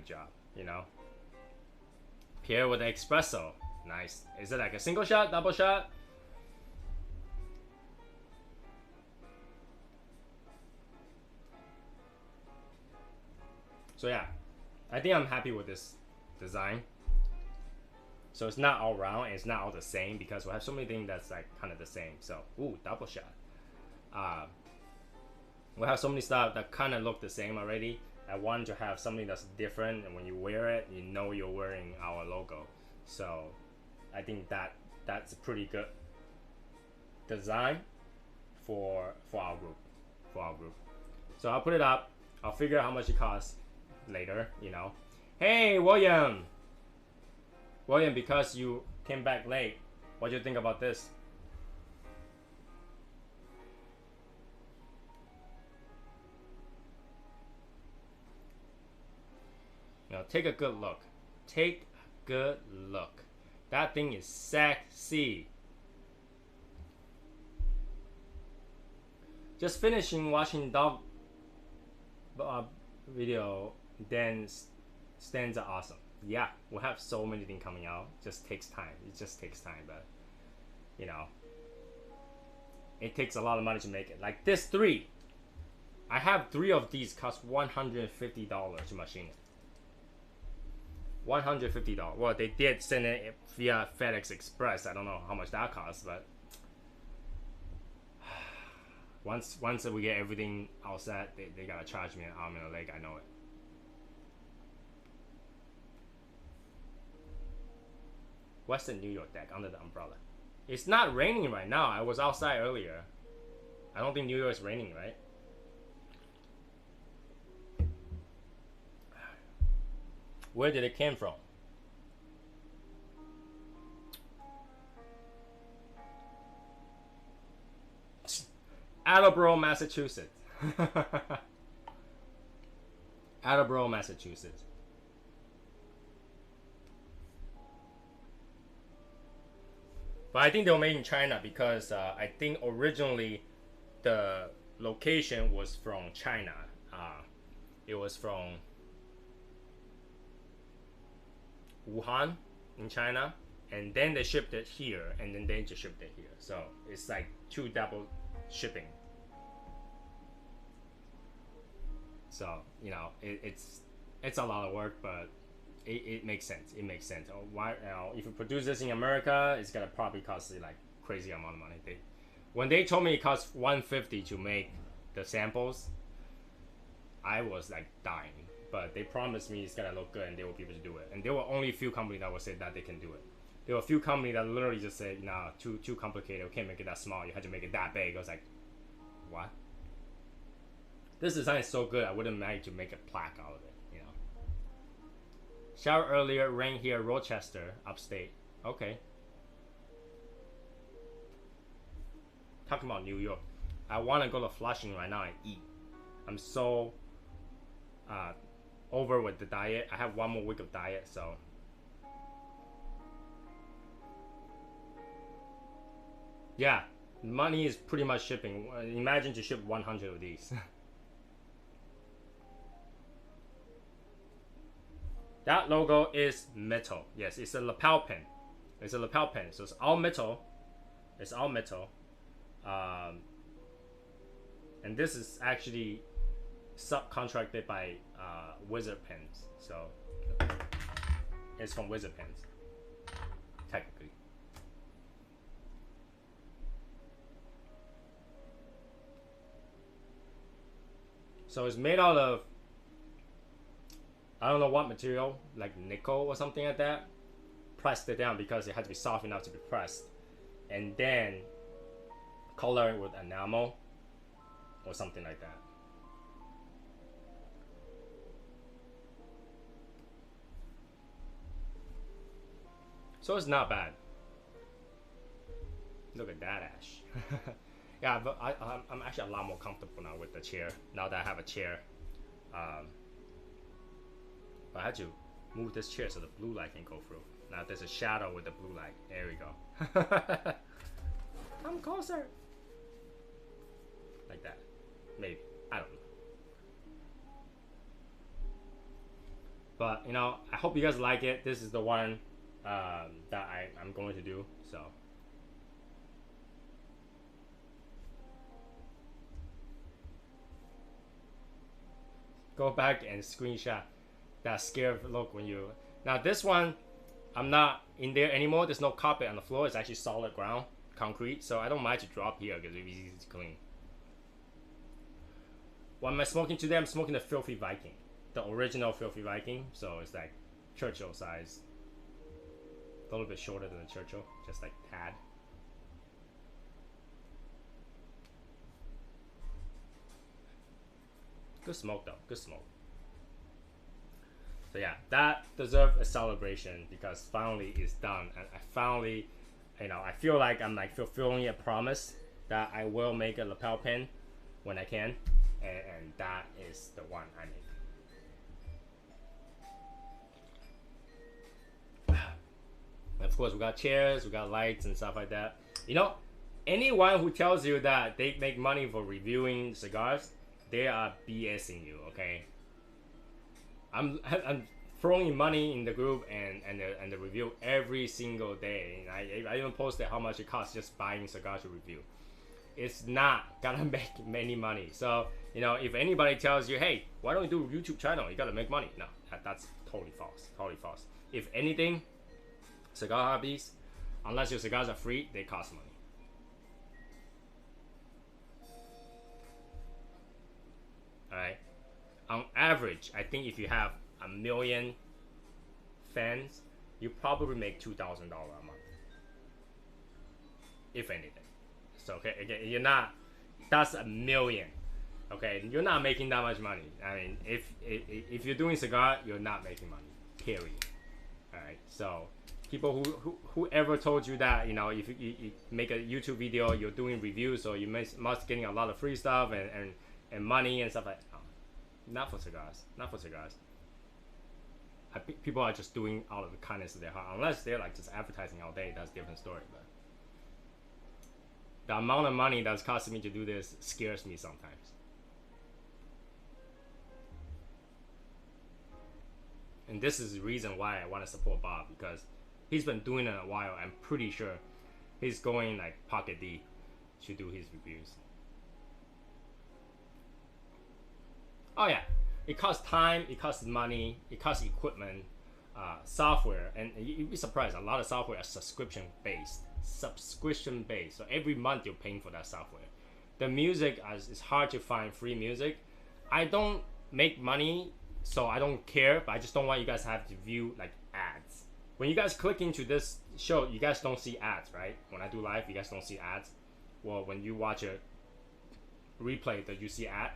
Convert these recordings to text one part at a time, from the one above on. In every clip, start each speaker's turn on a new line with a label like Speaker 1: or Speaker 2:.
Speaker 1: good job, you know. Here with the espresso, nice. Is it like a single shot, double shot? So yeah, I think I'm happy with this design. So it's not all round and it's not all the same because we have so many things that's like kind of the same. So, ooh, double shot. We have so many stuff that kind of look the same already. I want to have something that's different, and when you wear it, you know you're wearing our logo. So I think that's a pretty good design for our group. So I'll put it up. I'll figure out how much it costs later, you know. Hey, William, because you came back late, what do you think about this? Now take a good look. Take a good look. That thing is sexy. Just finishing watching dog video, then stands are awesome. Yeah, we'll have so many things coming out. Just takes time. It just takes time, but you know, it takes a lot of money to make it. Like this 3, I have 3 of these. Cost $150 to machine it. $150. Well, they did send it via FedEx Express. I don't know how much that costs, but once we get everything all set, they gotta charge me an arm and a leg. I know it. Western New York deck under the umbrella. It's not raining right now. I was outside earlier. I don't think New York is raining, right? Where did it came from? Attleboro, Massachusetts. Attleboro, Massachusetts. But I think they were made in China because I think originally the location was from China. It was from Wuhan in China, and then they shipped it here, and then they just shipped it here. So it's like 2 double shipping. So you know, it's a lot of work, but it makes sense. It makes sense. Why? You know, if you produce this in America, it's gonna probably cost like crazy amount of money. When they told me it cost $150 to make the samples, I was like dying. But they promised me it's gonna look good and they will be able to do it. And there were only a few companies that would say that they can do it. There were a few companies that literally just said, nah, too complicated. We can't make it that small. You had to make it that big. I was like, what? This design is so good. I wouldn't mind to make a plaque out of it. You know. Shower earlier. Rain here. Rochester, upstate. Okay. Talking about New York. I want to go to Flushing right now and eat. I'm so over with the diet. I have 1 more week of diet, so yeah, money is pretty much shipping. Imagine to ship 100 of these. That logo is metal. Yes, it's a lapel pin. It's a lapel pin, so it's all metal. It's all metal. And this is actually subcontracted by Wizard Pens, so it's from Wizard Pens, technically. So it's made out of, I don't know what material, like nickel or something like that. Pressed it down because it had to be soft enough to be pressed, and then color it with enamel or something like that. So it's not bad. Look at that, Ash. Yeah, but I'm actually a lot more comfortable now with the chair. Now that I have a chair. But I had to move this chair so the blue light can go through. Now there's a shadow with the blue light. There we go. Come closer. Like that. Maybe. I don't know. But you know, I hope you guys like it. This is the one that I'm going to do. So go back and screenshot that scared look when you. Now this one, I'm not in there anymore. There's no carpet on the floor. It's actually solid ground, concrete. So I don't mind to drop here because it's easy to clean. What am I smoking today? I'm smoking the Filthy Viking, the original Filthy Viking. So it's like Churchill size, a little bit shorter than the Churchill, just like tad. Good smoke though, good smoke. So yeah, that deserves a celebration because finally it's done, and I finally, you know, I feel like I'm like fulfilling a promise that I will make a lapel pin when I can, and that is the one I make. And of course, we got chairs, we got lights and stuff like that. You know, anyone who tells you that they make money for reviewing cigars, they are BSing you. Okay. I'm throwing money in the group and the review every single day. And I even posted how much it costs just buying cigars to review. It's not gonna make any money. So you know, if anybody tells you, hey, why don't you do a YouTube channel? You gotta make money. No, that's totally false. Totally false. If anything, cigar hobbies, unless your cigars are free, they cost money. All right. On average, I think if you have 1 million fans, you probably make $2,000 a month, if anything. So okay, again, you're not. That's 1 million. Okay, you're not making that much money. I mean, if you're doing cigar, you're not making money. Period. All right. So people whoever told you that, you know, if you make a YouTube video, you're doing reviews, so you must getting a lot of free stuff and money and stuff like that. Not for cigars. Not for cigars. People are just doing out of the kindness of their heart. Unless they're like just advertising all day, that's a different story. But the amount of money that's costing me to do this scares me sometimes. And this is the reason why I want to support Bob, because he's been doing it a while. I'm pretty sure he's going like pocket D to do his reviews. Oh yeah, it costs time, it costs money, it costs equipment, software, and you'd be surprised. A lot of software is subscription based. So every month you're paying for that software. The music it's hard to find free music. I don't make money, so I don't care. But I just don't want you guys to have to view like ads. When you guys click into this show, you guys don't see ads, right? When I do live, you guys don't see ads. Well, when you watch a replay, that you see ad.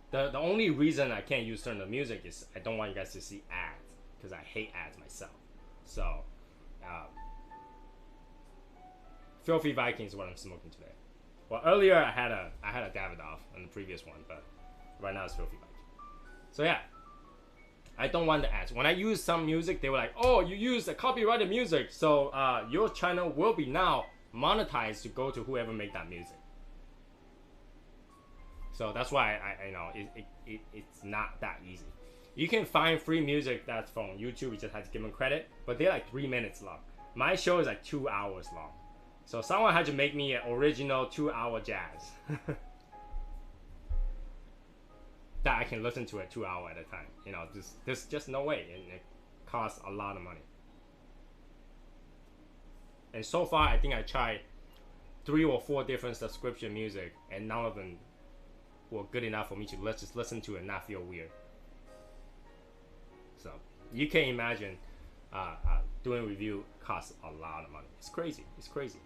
Speaker 1: The only reason I can't use certain music is I don't want you guys to see ads, because I hate ads myself. So, Filthy Viking is what I'm smoking today. Well, earlier I had a Davidoff on the previous one, but right now it's Filthy Viking. So yeah, I don't want the ads. When I use some music, they were like, "Oh, you used a copyrighted music, so your channel will be now monetized to go to whoever made that music." So that's why I know it's not that easy. You can find free music that's from YouTube. You just have to give them credit, but they're like 3 minutes long. My show is like 2 hours long. So someone had to make me an original 2-hour jazz that I can listen to it 2 hours at a time. You know, there's just no way, and it costs a lot of money. And so far, I think I tried 3 or 4 different subscription music, and none of them were good enough for me to just listen to and not feel weird. So you can imagine doing review costs a lot of money. It's crazy. It's crazy.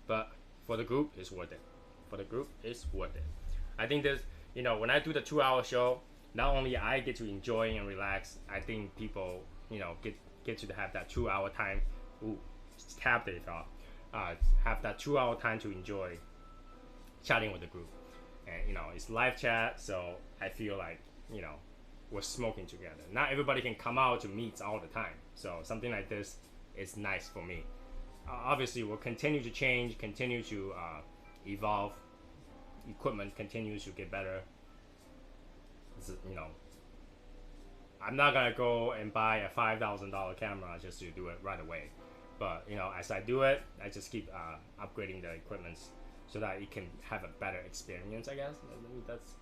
Speaker 1: But for the group, it's worth it. For the group, it's worth it. I think there's, you know, when I do the 2-hour show, not only I get to enjoy and relax, I think people, you know, get to have that 2-hour time. Ooh, tapped it off. Have that 2-hour time to enjoy chatting with the group, and you know, it's live chat, so I feel like, you know, we're smoking together. Not everybody can come out to meets all the time, so something like this is nice for me. Obviously, we'll continue to change, continue to evolve, equipment continues to get better. You know, I'm not gonna go and buy a $5,000 camera just to do it right away. But you know, as I do it, I just keep upgrading the equipment so that it can have a better experience, I guess. That's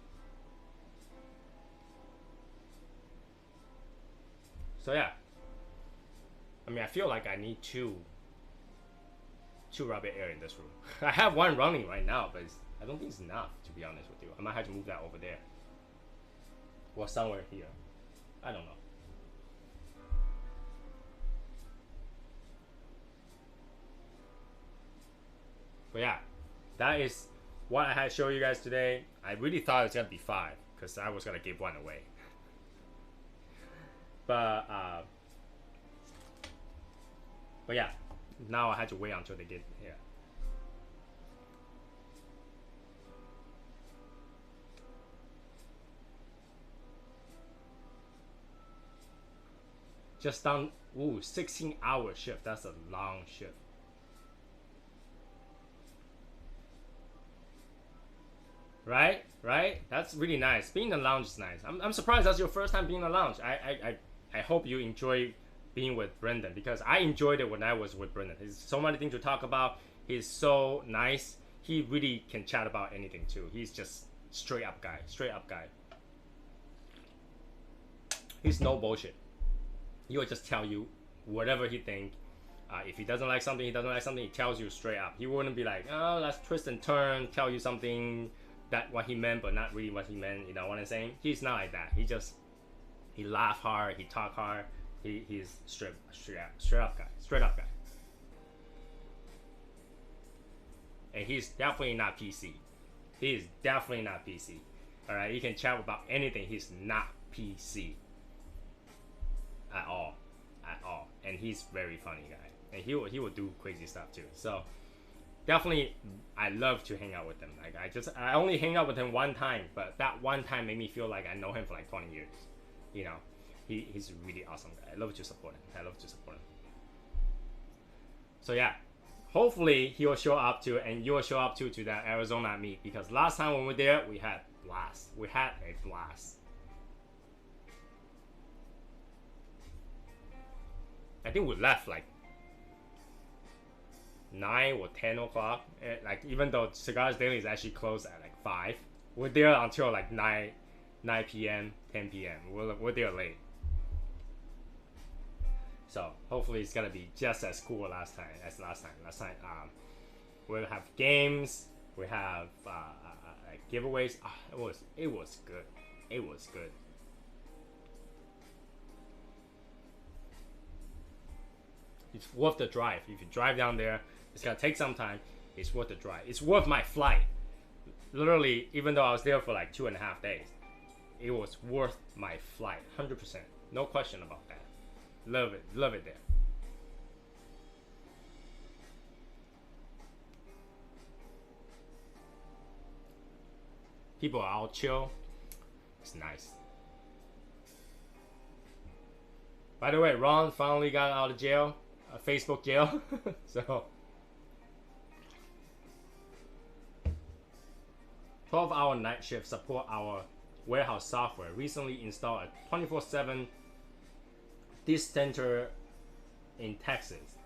Speaker 1: so yeah. I mean, I feel like I need two rabbit air in this room. I have one running right now, but I don't think it's enough, to be honest with you. I might have to move that over there or somewhere here. I don't know. But yeah, that is what I had to show you guys today. I really thought it was gonna be 5 because I was gonna give one away. But yeah, now I had to wait until they get here. Just done. Ooh, 16-hour shift. That's a long shift. Right? Right? That's really nice. Being in the lounge is nice. I'm surprised that's your first time being in the lounge. I hope you enjoy being with Brendan because I enjoyed it when I was with Brendan. There's so many things to talk about. He's so nice. He really can chat about anything too. He's just straight up guy. Straight up guy. He's no bullshit. He will just tell you whatever he think. If he doesn't like something, he doesn't like something. He tells you straight up. He wouldn't be like, oh, let's twist and turn, tell you something that what he meant, but not really what he meant. You know what I'm saying? He's not like that. He laugh hard. He talk hard. He's straight up guy. And he's definitely not PC. He is definitely not PC. All right, you can chat about anything. He's not PC at all. And he's very funny guy, and he will do crazy stuff too. So definitely, I love to hang out with him. Like I only hang out with him one time, but that one time made me feel like I know him for like 20 years. You know, he's a really awesome guy. I love to support him. So yeah, hopefully he will show up too, and you will show up too to that Arizona meet, because last time when we were there, we had blast. We had a blast. I think we left like 9 or 10 o'clock. Like even though Cigars Daily is actually closed at like 5, we're there until like 9 p.m., 10 p.m. We're there late. So hopefully it's gonna be just as cool as last time. We'll have games. We have giveaways. It was good. It was good. It's worth the drive. If you drive down there, it's gonna take some time. It's worth the drive. It's worth my flight. Literally, even though I was there for like 2.5 days, it was worth my flight. 100%. No question about that. Love it there. People are all chill. It's nice. By the way, Ron finally got out of jail. Facebook jail. So 12-hour night shift support our warehouse software. Recently installed a 24/7 center in Texas,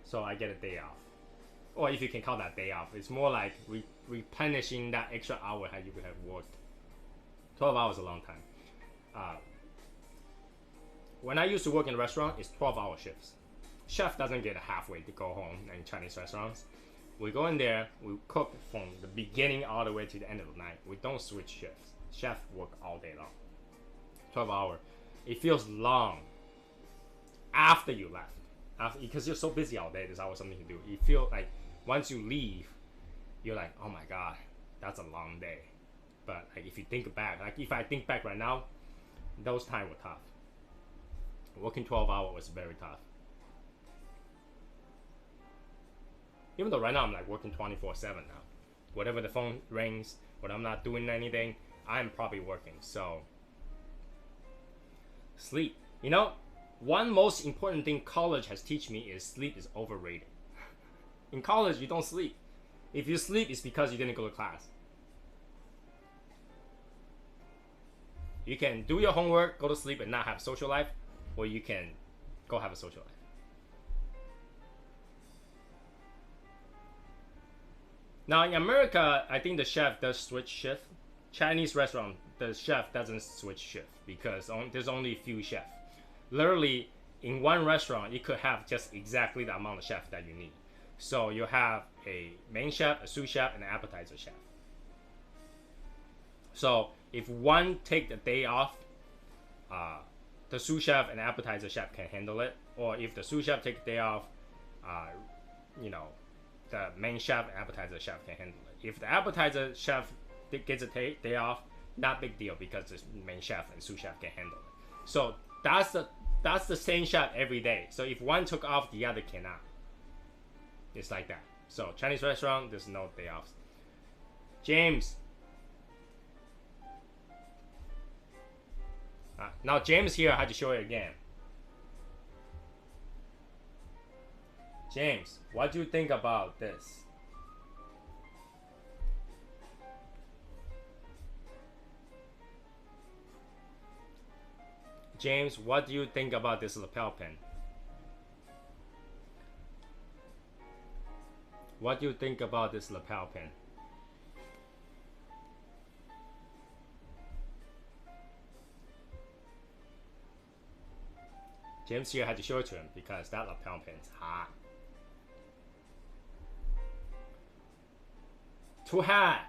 Speaker 1: so I get a day off. Or if you can call that day off, it's more like replenishing that extra hour that you could have worked. 12 hours is a long time. When I used to work in a restaurant, it's 12-hour shifts. Chef doesn't get halfway to go home in Chinese restaurants. We go in there, we cook from the beginning all the way to the end of the night. We don't switch shifts. Chef work all day long. 12 hours. It feels long after you left. Because you're so busy all day, there's always something to do. You feel like once you leave, you're like, oh my God, that's a long day. But like if you think back, like if I think back right now, those times were tough. Working 12 hours was very tough. Even though right now I'm like working 24/7 now. Whatever the phone rings, when I'm not doing anything, I'm probably working. So sleep. You know, one most important thing college has taught me is sleep is overrated. In college, you don't sleep. If you sleep, it's because you didn't go to class. You can do your homework, go to sleep, and not have a social life, or you can go have a social life. Now in America, I think the chef does switch shift. Chinese restaurant, the chef doesn't switch shift because there's only a few chefs. Literally, in one restaurant, you could have just exactly the amount of chef that you need. So you have a main chef, a sous chef, and an appetizer chef. So if one take the day off, the sous chef and appetizer chef can handle it. Or if the sous chef take the day off, you know, the main chef and appetizer chef can handle it. If the appetizer chef gets a day off, not big deal because the main chef and sous chef can handle it. So that's the same chef every day. So if one took off, the other cannot. It's like that. So Chinese restaurant, there's no day offs. James. Now James here, I had to show it again. James, what do you think about this? James, what do you think about this lapel pin? What do you think about this lapel pin? James here had to show it to him because that lapel pin's hot. To hat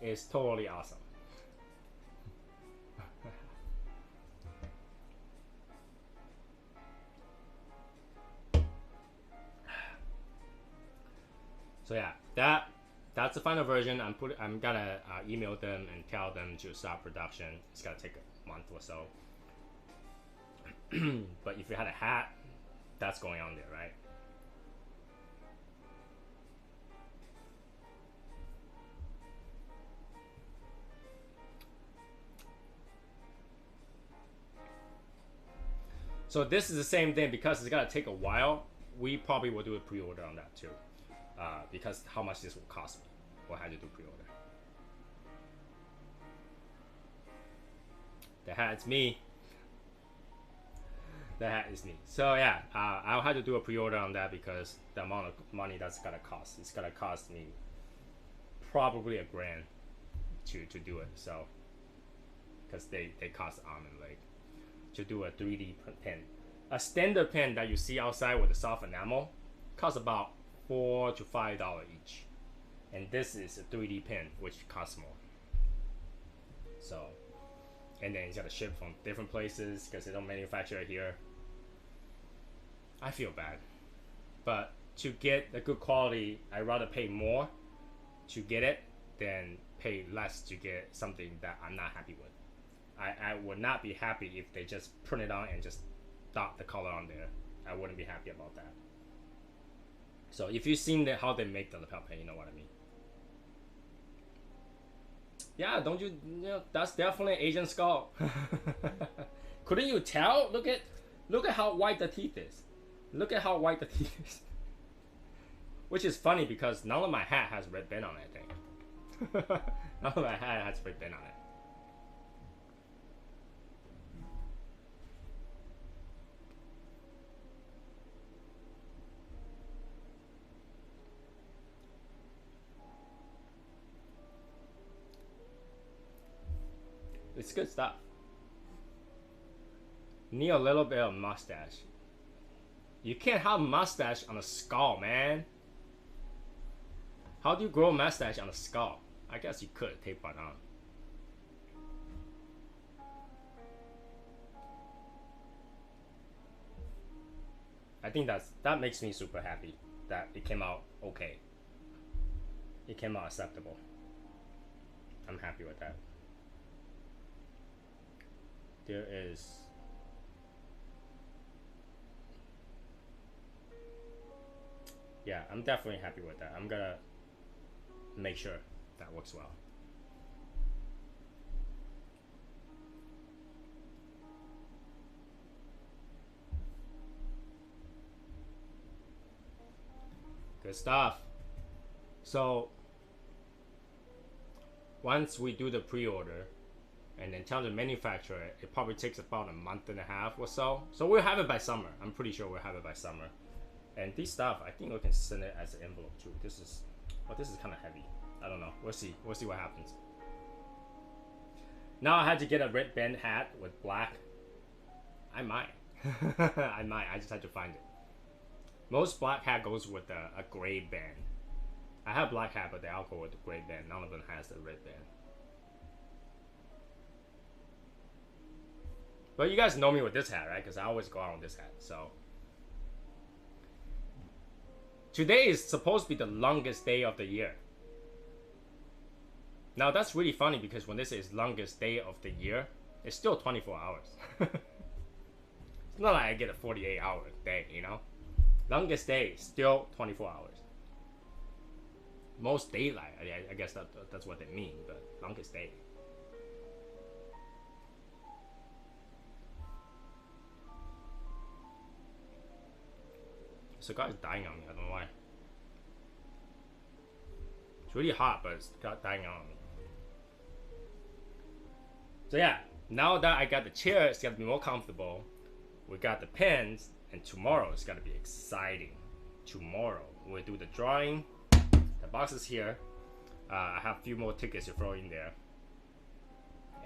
Speaker 1: is totally awesome. So yeah, that's the final version. I'm gonna email them and tell them to start production. It's gonna take a month or so. But if you had a hat, that's going on there, right? So this is the same thing because it's gonna take a while. We probably will do a pre-order on that too, because how much this will cost me. We'll have to do pre-order. The hat's me. The hat is me. So yeah, I'll have to do a pre-order on that because the amount of money that's gonna cost. It's gonna cost me probably $1,000 to do it. So because they cost arm and leg to do a 3D pen. A standard pen that you see outside with the soft enamel costs about $4 to $5 each, and this is a 3D pen which costs more. So, and then it's gotta ship from different places because they don't manufacture it here. I feel bad, but to get the good quality, I'd rather pay more to get it than pay less to get something that I'm not happy with. I would not be happy if they just print it on and just dot the color on there. I wouldn't be happy about that. So if you've seen how they make the lapel pin, you know what I mean. Yeah, don't you know, that's definitely Asian skull. Couldn't you tell? Look at how white the teeth is. Look at how white the teeth is. Which is funny because none of my hat has red band on it, I think. None of my hat has red band on it. It's good stuff. Need a little bit of mustache. You can't have mustache on a skull, man. How do you grow mustache on a skull? I guess you could tape it on. I think that makes me super happy that it came out okay. It came out acceptable. I'm happy with that. There is yeah, I'm definitely happy with that. I'm gonna make sure that works well. Good stuff. So once we do the pre-order and then tell the manufacturer it probably takes about a month and a half or so. So we'll have it by summer. I'm pretty sure we'll have it by summer. And this stuff, I think we can send it as an envelope too. This is kind of heavy. I don't know. We'll see. We'll see what happens. Now I had to get a red band hat with black. I might. I might. I just had to find it. Most black hat goes with a gray band. I have black hat, but they all go with the gray band. None of them has the red band. But you guys know me with this hat, right? Because I always go out with this hat. So today is supposed to be the longest day of the year. Now that's really funny because when this is longest day of the year, it's still 24 hours. It's not like I get a 48-hour day, you know? Longest day, still 24 hours. Most daylight, I guess that's what they mean, but longest day. Cigar is dying on me, I don't know why. It's really hot, but it's dying on me. So yeah, now that I got the chair, it's gonna be more comfortable. We got the pens, and tomorrow it's gonna be exciting. Tomorrow we'll do the drawing. The box is here. I have a few more tickets to throw in there,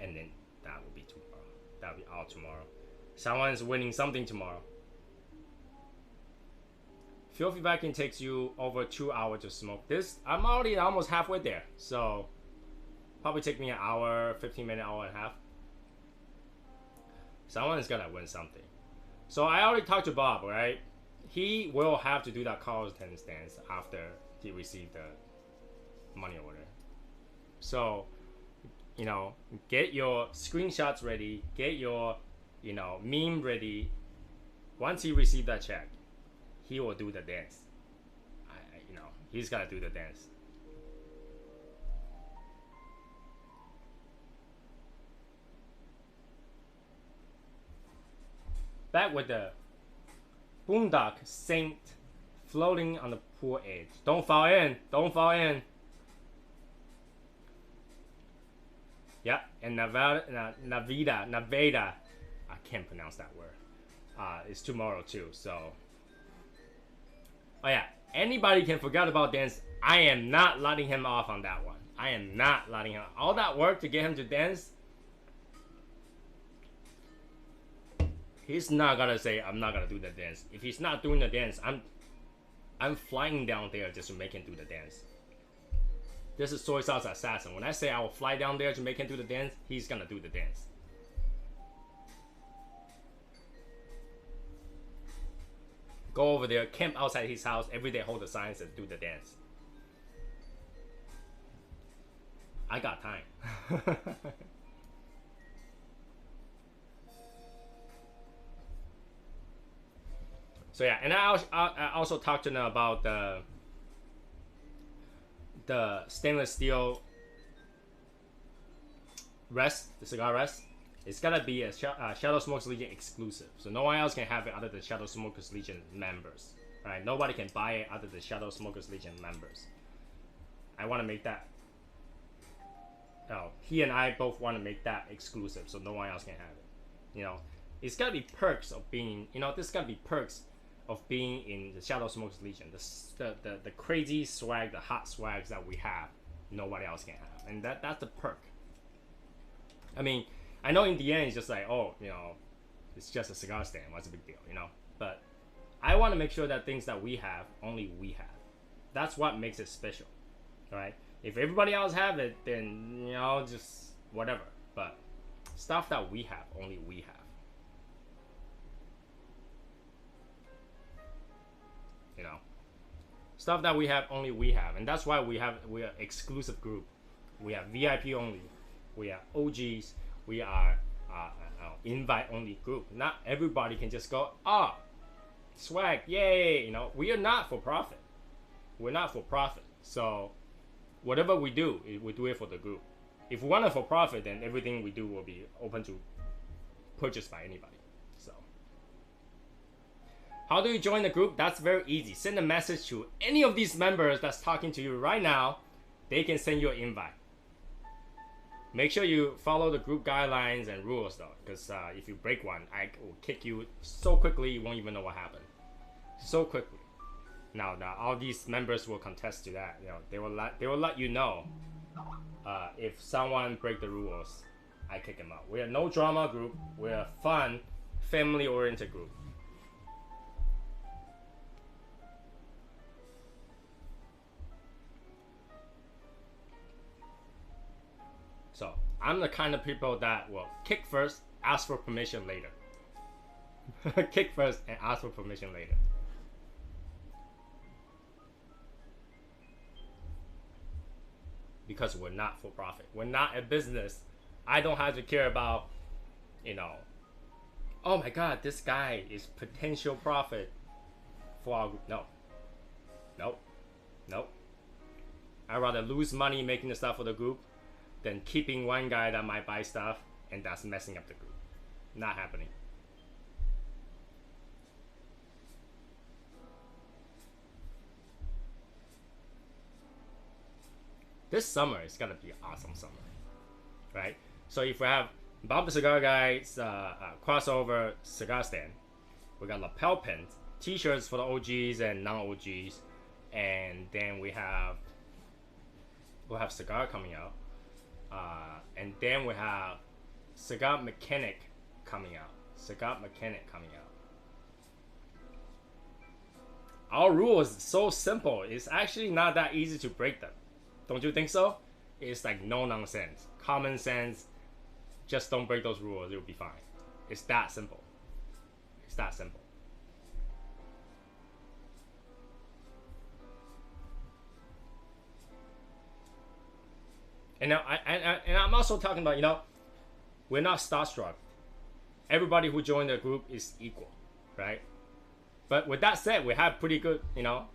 Speaker 1: and then that will be tomorrow. That will be all tomorrow. Someone's winning something tomorrow. Filthy vacuum takes you over 2 hours to smoke. This I'm already almost halfway there, so probably take me an hour, 15-minute, hour and a half. Someone is gonna win something. So I already talked to Bob, right? He will have to do that call attendance dance after he received the money order. So, you know, get your screenshots ready, get your, you know, meme ready. Once he receives that check, he will do the dance. You know, he's gonna do the dance. Back with the Boondock Saint floating on the pool edge. Don't fall in. Don't fall in. Yeah, and Nevada. I can't pronounce that word. It's tomorrow too. So, oh yeah, anybody can forget about dance. I am not letting him off on that one. I am not letting him. All that work to get him to dance. He's not gonna say I'm not gonna do the dance. If he's not doing the dance, I'm flying down there just to make him do the dance. This is Soy Sauce Assassin. When I say I will fly down there to make him do the dance, he's gonna do the dance. Go over there, camp outside his house every day, hold the signs and do the dance. I got time. So yeah, and I also talked to them about the stainless steel rest, the cigar rest. It's gonna be a Shadow Smokers Legion exclusive, so no one else can have it other than Shadow Smokers Legion members. Right? Nobody can buy it other than Shadow Smokers Legion members. I want to make that. Oh, he and I both want to make that exclusive, so no one else can have it. You know, it's gotta be perks of being. You know, this gotta be perks of being in the Shadow Smokers Legion. The crazy swag, the hot swags that we have, nobody else can have, and that's the perk. I mean, I know in the end it's just like, oh, you know, it's just a cigar stand. What's the big deal, you know? But I want to make sure that things that we have, only we have. That's what makes it special, right? If everybody else have it, then, you know, just whatever. But stuff that we have, only we have. You know, stuff that we have, only we have, and that's why we are exclusive group. We have VIP only. We are OGs. We are invite only group. Not everybody can just go, swag, yay! You know, we are not for profit. We're not for profit. So whatever we do it for the group. If we want it for profit, then everything we do will be open to purchase by anybody. So. How do you join the group? That's very easy. Send a message to any of these members that's talking to you right now. They can send you an invite. Make sure you follow the group guidelines and rules though, because if you break one, I will kick you so quickly you won't even know what happened. So quickly. Now all these members will contest to that. You know, they will let you know if someone break the rules, I kick them out. We're no drama group. We're a fun, family-oriented group. So I'm the kind of people that will kick first, ask for permission later. Kick first and ask for permission later. Because we're not for profit. We're not a business. I don't have to care about, you know, oh my God, this guy is potential profit for our group. No. Nope. Nope. I'd rather lose money making the stuff for the group than keeping one guy that might buy stuff and that's messing up the group. Not happening. This summer is gonna be an awesome summer, right? So if we have Bob the Cigar Guy's crossover cigar stand, we got lapel pins, t-shirts for the OGs and non-OGs, and then we'll have cigar coming out, and then we have cigar mechanic coming out. Our rule is so simple. It's actually not that easy to break them. Don't you think so? It's like no nonsense. Common sense. Just don't break those rules. It'll be fine. It's that simple. It's that simple. And now, I'm also talking about, you know, we're not starstruck. Everybody who joined the group is equal, right? But with that said, we have pretty good, you know,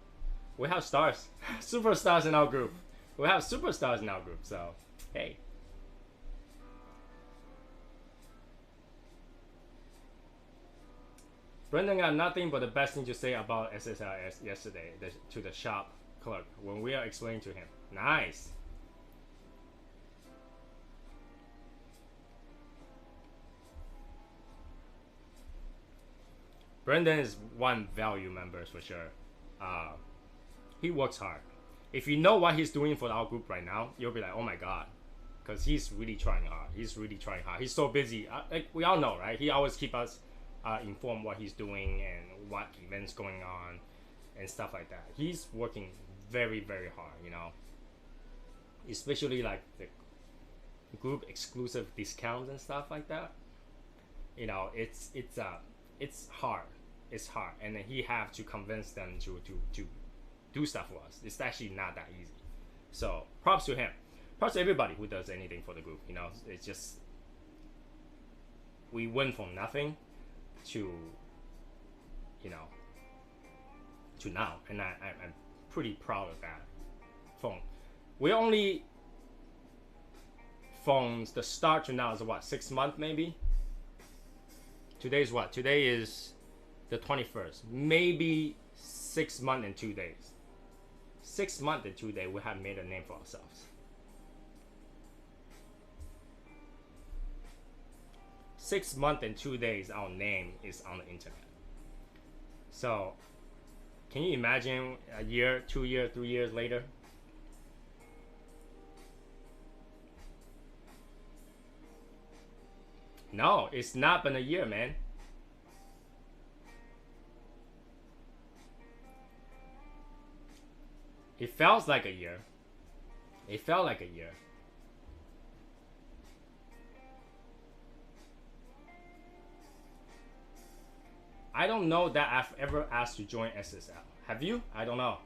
Speaker 1: we have stars, superstars in our group. We have superstars in our group, so hey. Brendan got nothing but the best thing to say about SSLS yesterday to the shop clerk when we are explaining to him. Nice. Brendan is one value member for sure. He works hard. If you know what he's doing for our group right now, you'll be like, oh my God, because he's really trying hard. He's so busy. Like we all know, right? He always keep us informed what he's doing and what events going on and stuff like that. He's working very, very hard, you know. Especially like the group exclusive discounts and stuff like that. You know, it's hard. It's hard, and then he have to convince them to do stuff for us. It's actually not that easy. So props to him. Props to everybody who does anything for the group. You know, it's just we went from nothing to, you know, to now, and I'm pretty proud of that. We only from the start to now is what, 6 months maybe. Today's what? Today is the 21st. Maybe 6 months and 2 days. 6 months and 2 days, we have made a name for ourselves. 6 months and 2 days, our name is on the internet. So, can you imagine a year, 2 years, 3 years later? No, it's not been a year, man. It felt like a year. It felt like a year. I don't know that I've ever asked to join SSL. Have you? I don't know.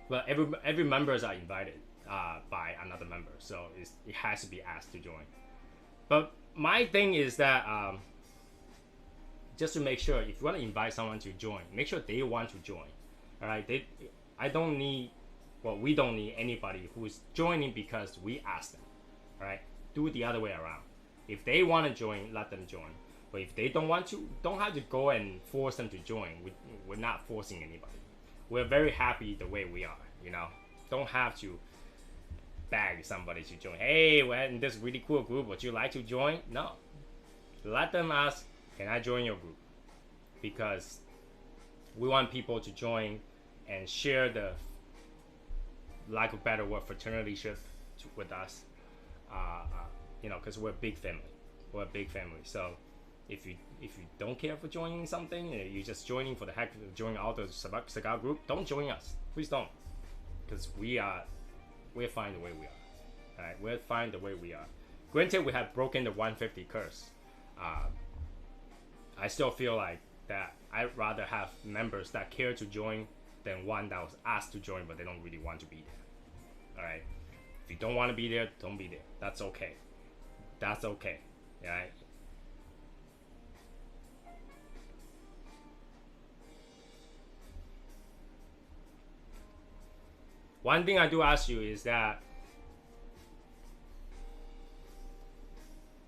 Speaker 1: But every members are invited by another member, so it has to be asked to join. But my thing is that just to make sure, if you want to invite someone to join, make sure they want to join. All right, we don't need anybody who is joining because we ask them. All right, do it the other way around. If they want to join, let them join. But if they don't want to, don't have to go and force them to join. We're not forcing anybody. We're very happy the way we are. You know, don't have to beg somebody to join. Hey, we're in this really cool group. Would you like to join? No. Let them ask, can I join your group? Because we want people to join and share the, lack of better word, fraternityship with us. You know, because we're a big family. We're a big family. So if you don't care for joining something, you're just joining for the heck of joining all the cigar group, don't join us. Please don't. Because we're fine the way we are. Alright, we're fine the way we are. Granted, we have broken the 150 curse. I still feel like that I'd rather have members that care to join than one that was asked to join but they don't really want to be there. Alright? If you don't want to be there, don't be there. That's okay. That's okay. Alright? One thing I do ask you is that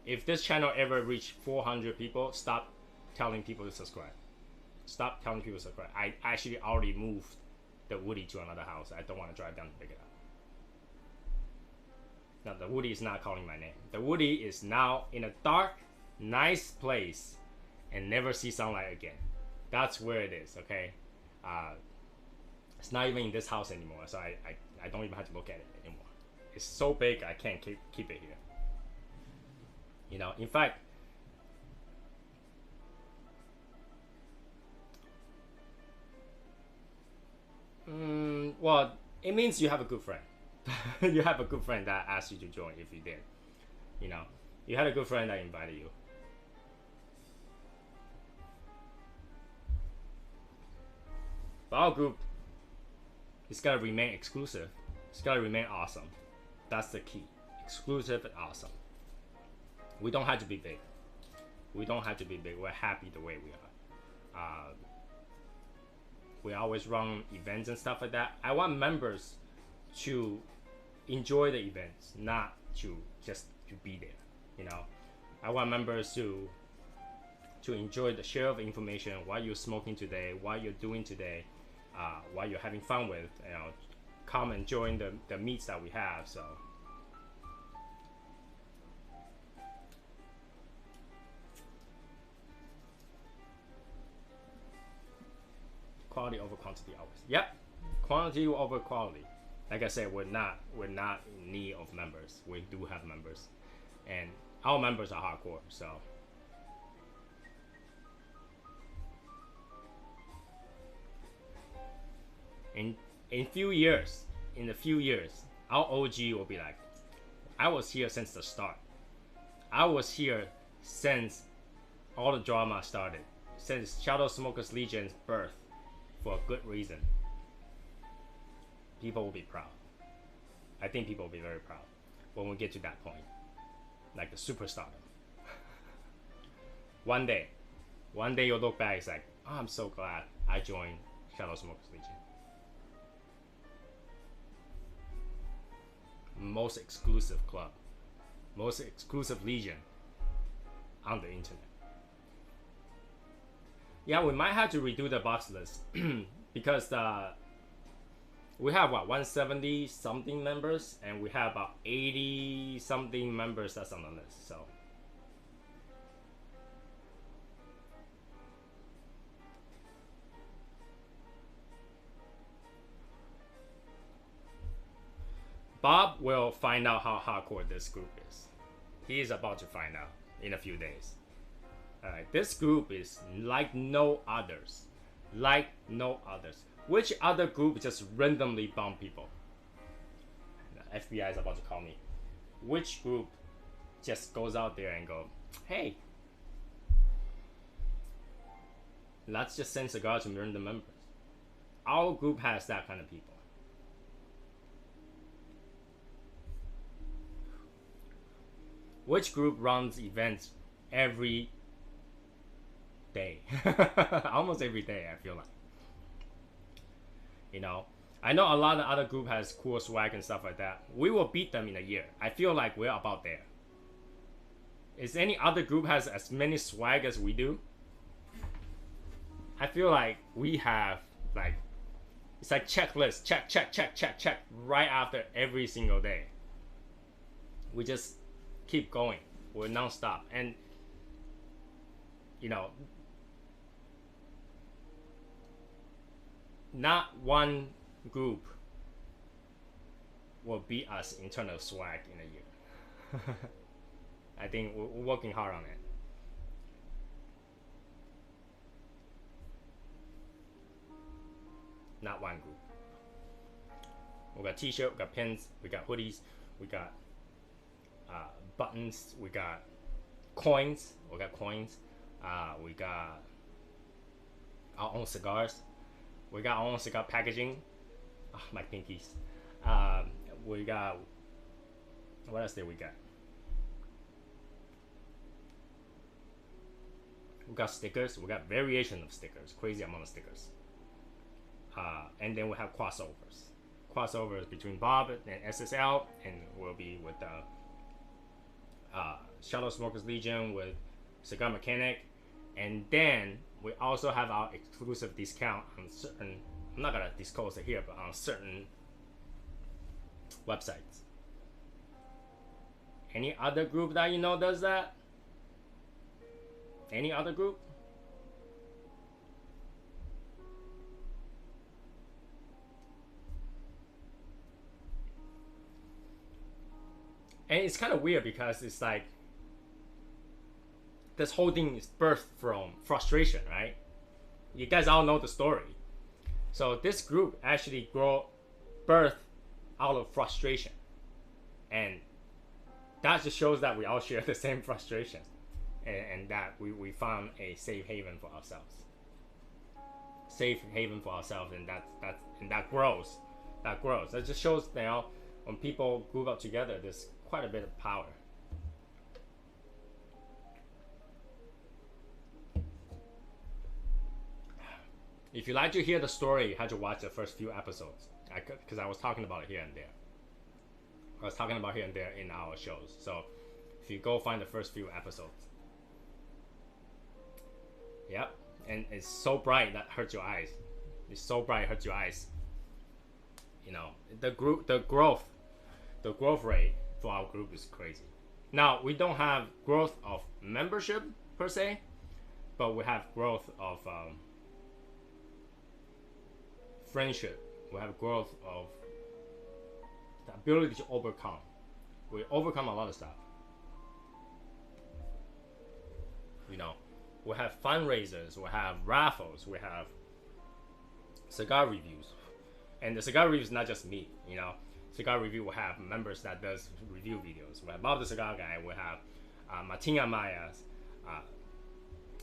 Speaker 1: if this channel ever reach 400 people, stop telling people to subscribe. Stop telling people to subscribe. I actually already moved the Woody to another house. I don't want to drive down to pick it up. Now, the Woody is not calling my name. The Woody is now in a dark, nice place and never see sunlight again. That's where it is, okay? It's not even in this house anymore, so I don't even have to look at it anymore. It's so big, I can't keep it here. You know, in fact, well, it means you have a good friend. You have a good friend that asked you to join if you did. You know, you had a good friend that invited you. But our group is gonna remain exclusive. It's gonna remain awesome. That's the key. Exclusive and awesome. We don't have to be big. We don't have to be big. We're happy the way we are. We always run events and stuff like that. I want members to enjoy the events, not to just to be there. You know, I want members to enjoy the share of information, what you're smoking today, what you're doing today, what you're having fun with. You know, come and join the meets that we have. So. Quality over quantity always. Yep, quantity over quality. Like I said, we're not in need of members. We do have members, and our members are hardcore. So in a few years, our OG will be like, I was here since the start. I was here since all the drama started, since Shadow Smokers Legion's birth. For a good reason. People will be proud. I think people will be very proud when we get to that point. Like the superstar. One day you'll look back, it's like, oh, I'm so glad I joined Shadow Smokers Legion. Most exclusive club. Most exclusive legion on the internet. Yeah, we might have to redo the box list because we have what, 170 something members, and we have about 80 something members that's on the list. So Bob will find out how hardcore this group is. He is about to find out in a few days. This group is like no others. Like no others. Which other group just randomly bomb people? The FBI is about to call me. Which group just goes out there and go, hey, let's just send Cigar to random members? Our group has that kind of people. Which group runs events every day? Almost every day, I feel like. You know, I know a lot of other group has cool swag and stuff like that. We will beat them in a year. I feel like we're about there. Is any other group has as many swag as we do? I feel like we have like, it's like checklist, check, check, check, check, check, right after every single day. We just keep going. We're nonstop, and you know, not one group will beat us in terms of swag in a year. I think we're working hard on it. Not one group. We got t-shirt, we got pins, we got hoodies, we got buttons, we got coins. We got coins. We got our own cigars. We got our own cigar packaging. Oh, my pinkies. We got, what else did we got? We got stickers. We got variation of stickers. Crazy amount of stickers. And then we have crossovers. Crossovers between Bob and SSL, and we'll be with the Shadow Smokers Legion with Cigar Mechanic, and then we also have our exclusive discount on certain, I'm not gonna disclose it here, but on certain websites. Any other group that you know does that? Any other group? And it's kind of weird because it's like this whole thing is birthed from frustration, right? You guys all know the story. So this group actually birthed out of frustration, and that just shows that we all share the same frustrations, and that we found a safe haven for ourselves. Safe haven for ourselves, and that grows. That grows. That just shows, you know, when people group up together, there's quite a bit of power. If you like to hear the story, you have to watch the first few episodes, because I was talking about it here and there. I was talking about here and there in our shows. So if you go find the first few episodes. Yep. And it's so bright that hurts your eyes. It's so bright it hurts your eyes. You know, the growth rate for our group is crazy. Now, we don't have growth of membership per se, but we have growth of friendship. We have growth of the ability to overcome. We overcome a lot of stuff. You know, we have fundraisers, we have raffles, we have cigar reviews. And the cigar review is not just me, you know. Cigar review will have members that does review videos. We have Bob the Cigar Guy, we have Martina Mayas,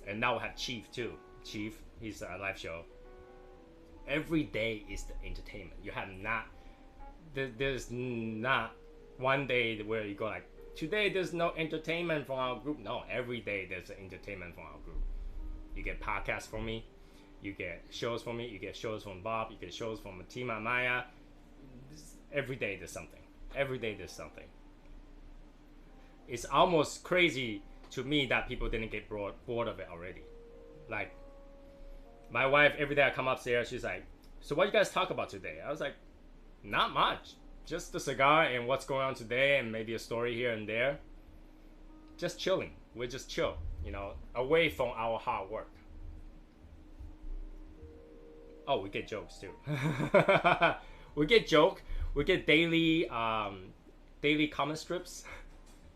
Speaker 1: and now we have Chief too. Chief, he's a live show. Every day is the entertainment. You have not, there's not one day where you go like, today there's no entertainment from our group. No, every day there's entertainment from our group. You get podcasts from me, you get shows from me, you get shows from Bob, you get shows from Martina Maya. Every day there's something. Every day there's something. It's almost crazy to me that people didn't get bored of it already. Like, my wife, every day I come upstairs, she's like, so what you guys talk about today? I was like, not much. Just the cigar and what's going on today, and maybe a story here and there. Just chilling. We're just chill, you know, away from our hard work. Oh, we get jokes too. We get joke. We get daily comment strips.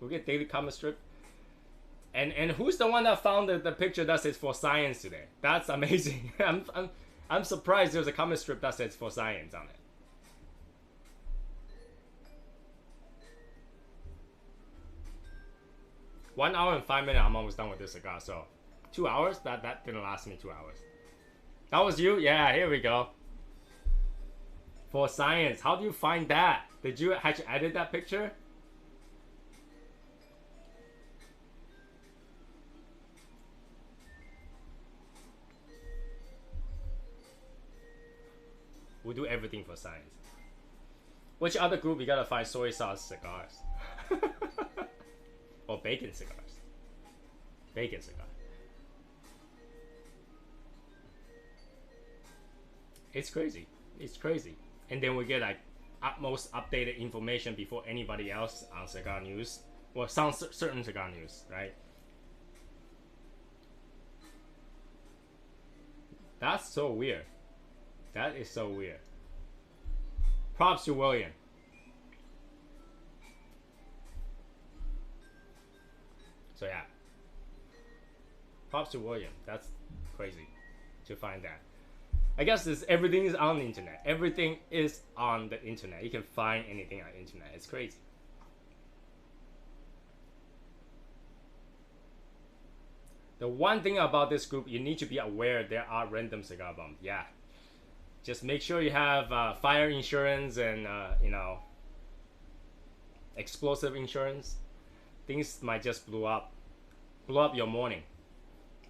Speaker 1: We get daily comment strip. And who's the one that found the picture that says for science today? That's amazing. I'm surprised there's a comment strip that says for science on it. One hour and 5 minutes, I'm almost done with this cigar. So 2 hours? That didn't last me 2 hours. That was you? Yeah, here we go. For science. How do you find that? Had you edit that picture? We do everything for science. Which other group you gotta find soy sauce cigars? Or bacon cigars. Bacon cigar. It's crazy. It's crazy. And then we get like utmost updated information before anybody else on cigar news. Well, some certain cigar news, right? That's so weird. That is so weird. Props to William. So yeah. Props to William. That's crazy to find that. I guess everything is on the internet. Everything is on the internet. You can find anything on the internet. It's crazy. The one thing about this group, you need to be aware there are random cigar bums. Yeah. Just make sure you have fire insurance and explosive insurance. Things might just blow up your morning,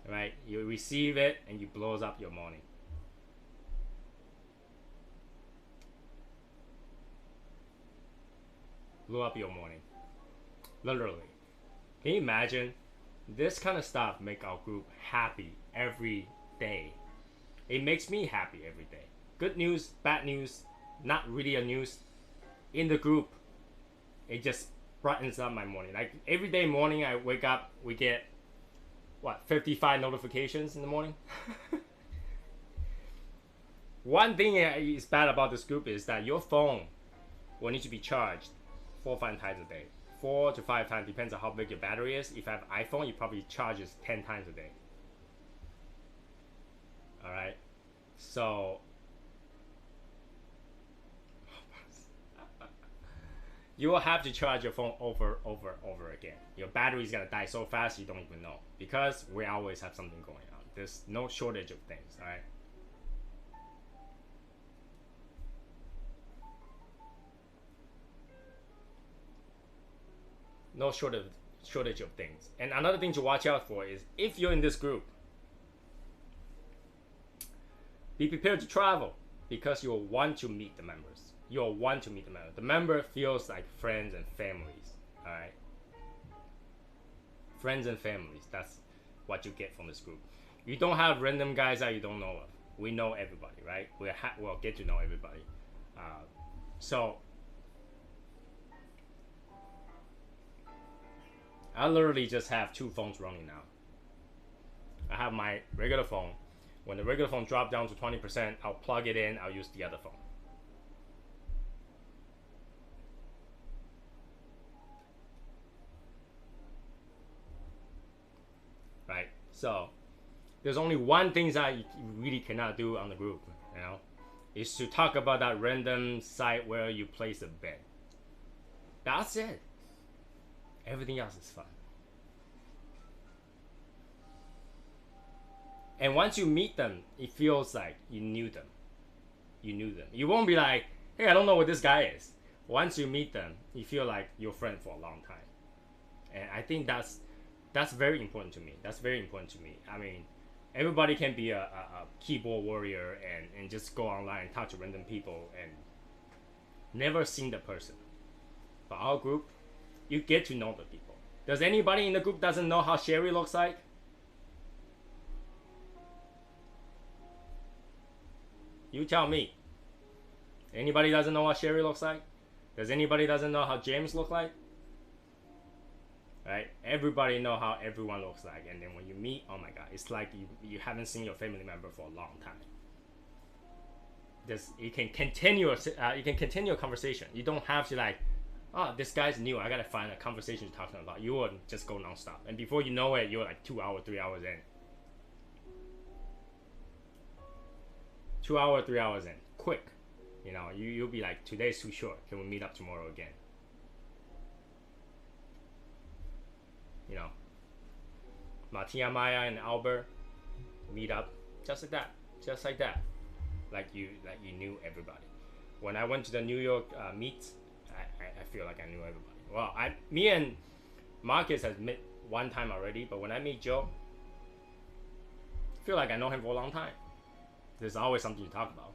Speaker 1: right? You receive it and you blows up your morning. Blow up your morning, literally. Can you imagine? This kind of stuff make our group happy every day. It makes me happy every day. Good news, bad news, not really a news. In the group, it just brightens up my morning. Like every day morning I wake up, we get 55 notifications in the morning. One thing is bad about this group is that your phone will need to be charged 4 or 5 times a day. 4 to 5 times, depends on how big your battery is. If you have iPhone, you probably charge it 10 times a day. Alright, so you will have to charge your phone over again. Your battery is gonna die so fast you don't even know, because we always have something going on. There's no shortage of things. Alright, no shortage of things. And another thing to watch out for is if you're in this group, be prepared to travel, because you'll want to meet the members. You'll want to meet the member. The member feels like friends and families. Alright, friends and families. That's what you get from this group. You don't have random guys that you don't know of. We know everybody, right? We'll get to know everybody. So I literally just have 2 phones running now. I have my regular phone. When the regular phone drops down to 20%, I'll plug it in, I'll use the other phone. Right? So there's only one thing that you really cannot do on the group, is to talk about that random site where you place a bet. That's it. Everything else is fun. And once you meet them, it feels like you knew them. You won't be like, hey, I don't know what this guy is. Once you meet them, you feel like you're friends for a long time. And I think that's very important to me. That's very important to me. I mean, everybody can be a keyboard warrior and just go online and talk to random people and never seen the person. But our group, you get to know the people. Does anybody in the group doesn't know how Sherry looks like? You tell me. Anybody doesn't know what Sherry looks like? Does anybody doesn't know how James look like? Right? Everybody know how everyone looks like, and then when you meet, oh my god, it's like you haven't seen your family member for a long time. You can continue a conversation. You don't have to like, oh, this guy's new, I gotta find a conversation to talk to him about. You will just go non-stop, and before you know it, you're like 2 hours, 3 hours in. 2 hours, 3 hours in, quick. You'll be like, today's too short. Can we meet up tomorrow again? Matia, Maya, and Albert meet up just like that, like you knew everybody. When I went to the New York meet, I feel like I knew everybody. Well, me and Marcus has met one time already, but when I meet Joe, I feel like I know him for a long time. There's always something to talk about.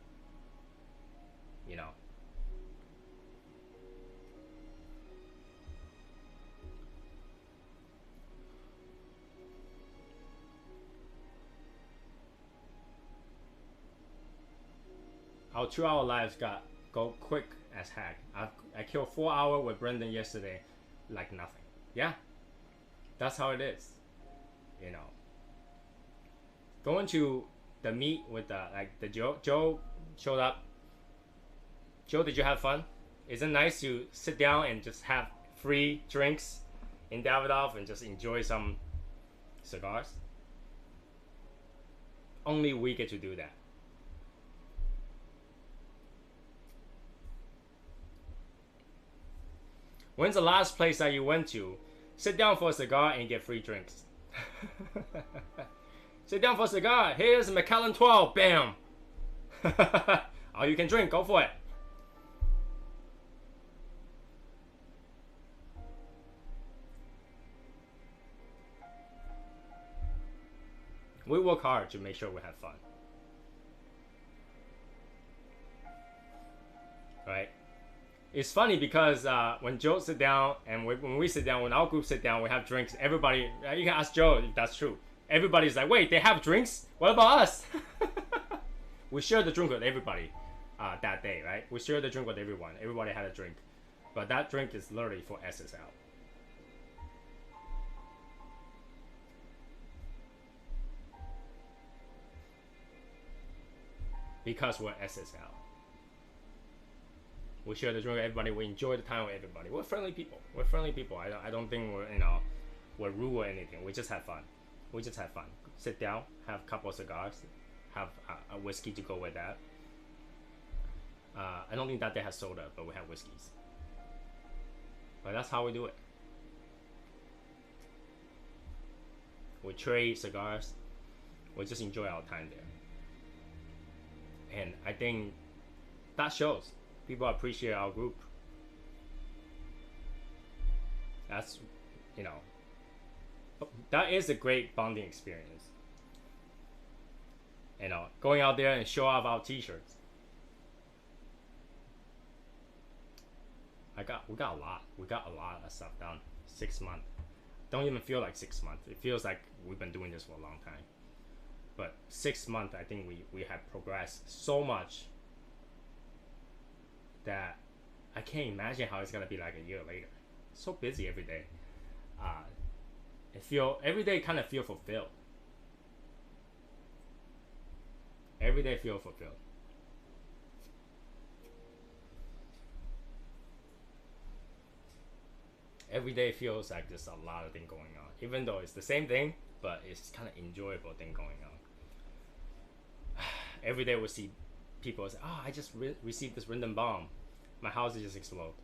Speaker 1: Our 2 hour lives got go quick as heck. I killed 4 hours with Brendan yesterday, like nothing. Yeah, that's how it is. You know, going to the meet with the Joe showed up. Joe, did you have fun? Is it nice to sit down and just have free drinks in Davidoff and just enjoy some cigars? Only we get to do that. When's the last place that you went to? Sit down for a cigar and get free drinks. Sit down for a cigar. Here's a Macallan 12. Bam. All you can drink. Go for it. We work hard to make sure we have fun. Right? It's funny because when Joe sit down and when we sit down, when our group sit down, we have drinks. Everybody, you can ask Joe if that's true. Everybody's like, wait, they have drinks? What about us? We shared the drink with everybody that day, right? We shared the drink with everyone. Everybody had a drink. But that drink is literally for SSL. Because we're SSL. We share the drink with everybody. We enjoy the time with everybody. We're friendly people. We're friendly people. I don't think we're rude or anything. We just have fun. We just have fun. Sit down, have a couple of cigars, have a whiskey to go with that. I don't think that they have soda, but we have whiskeys. But that's how we do it. We trade cigars. We just enjoy our time there. And I think that shows. People appreciate our group. That's, that is a great bonding experience. Going out there and show off our t-shirts. We got a lot. We got a lot of stuff done. 6 months. Don't even feel like 6 months. It feels like we've been doing this for a long time. But 6 months, I think we have progressed so much that I can't imagine how it's gonna be like a year later. So busy every day. Every day kind of feel fulfilled. Every day feel fulfilled. Every day feels like there's a lot of things going on. Even though it's the same thing, but it's kind of enjoyable thing going on. Every day we see people say, "Oh, I just received this random bomb. My house just exploded."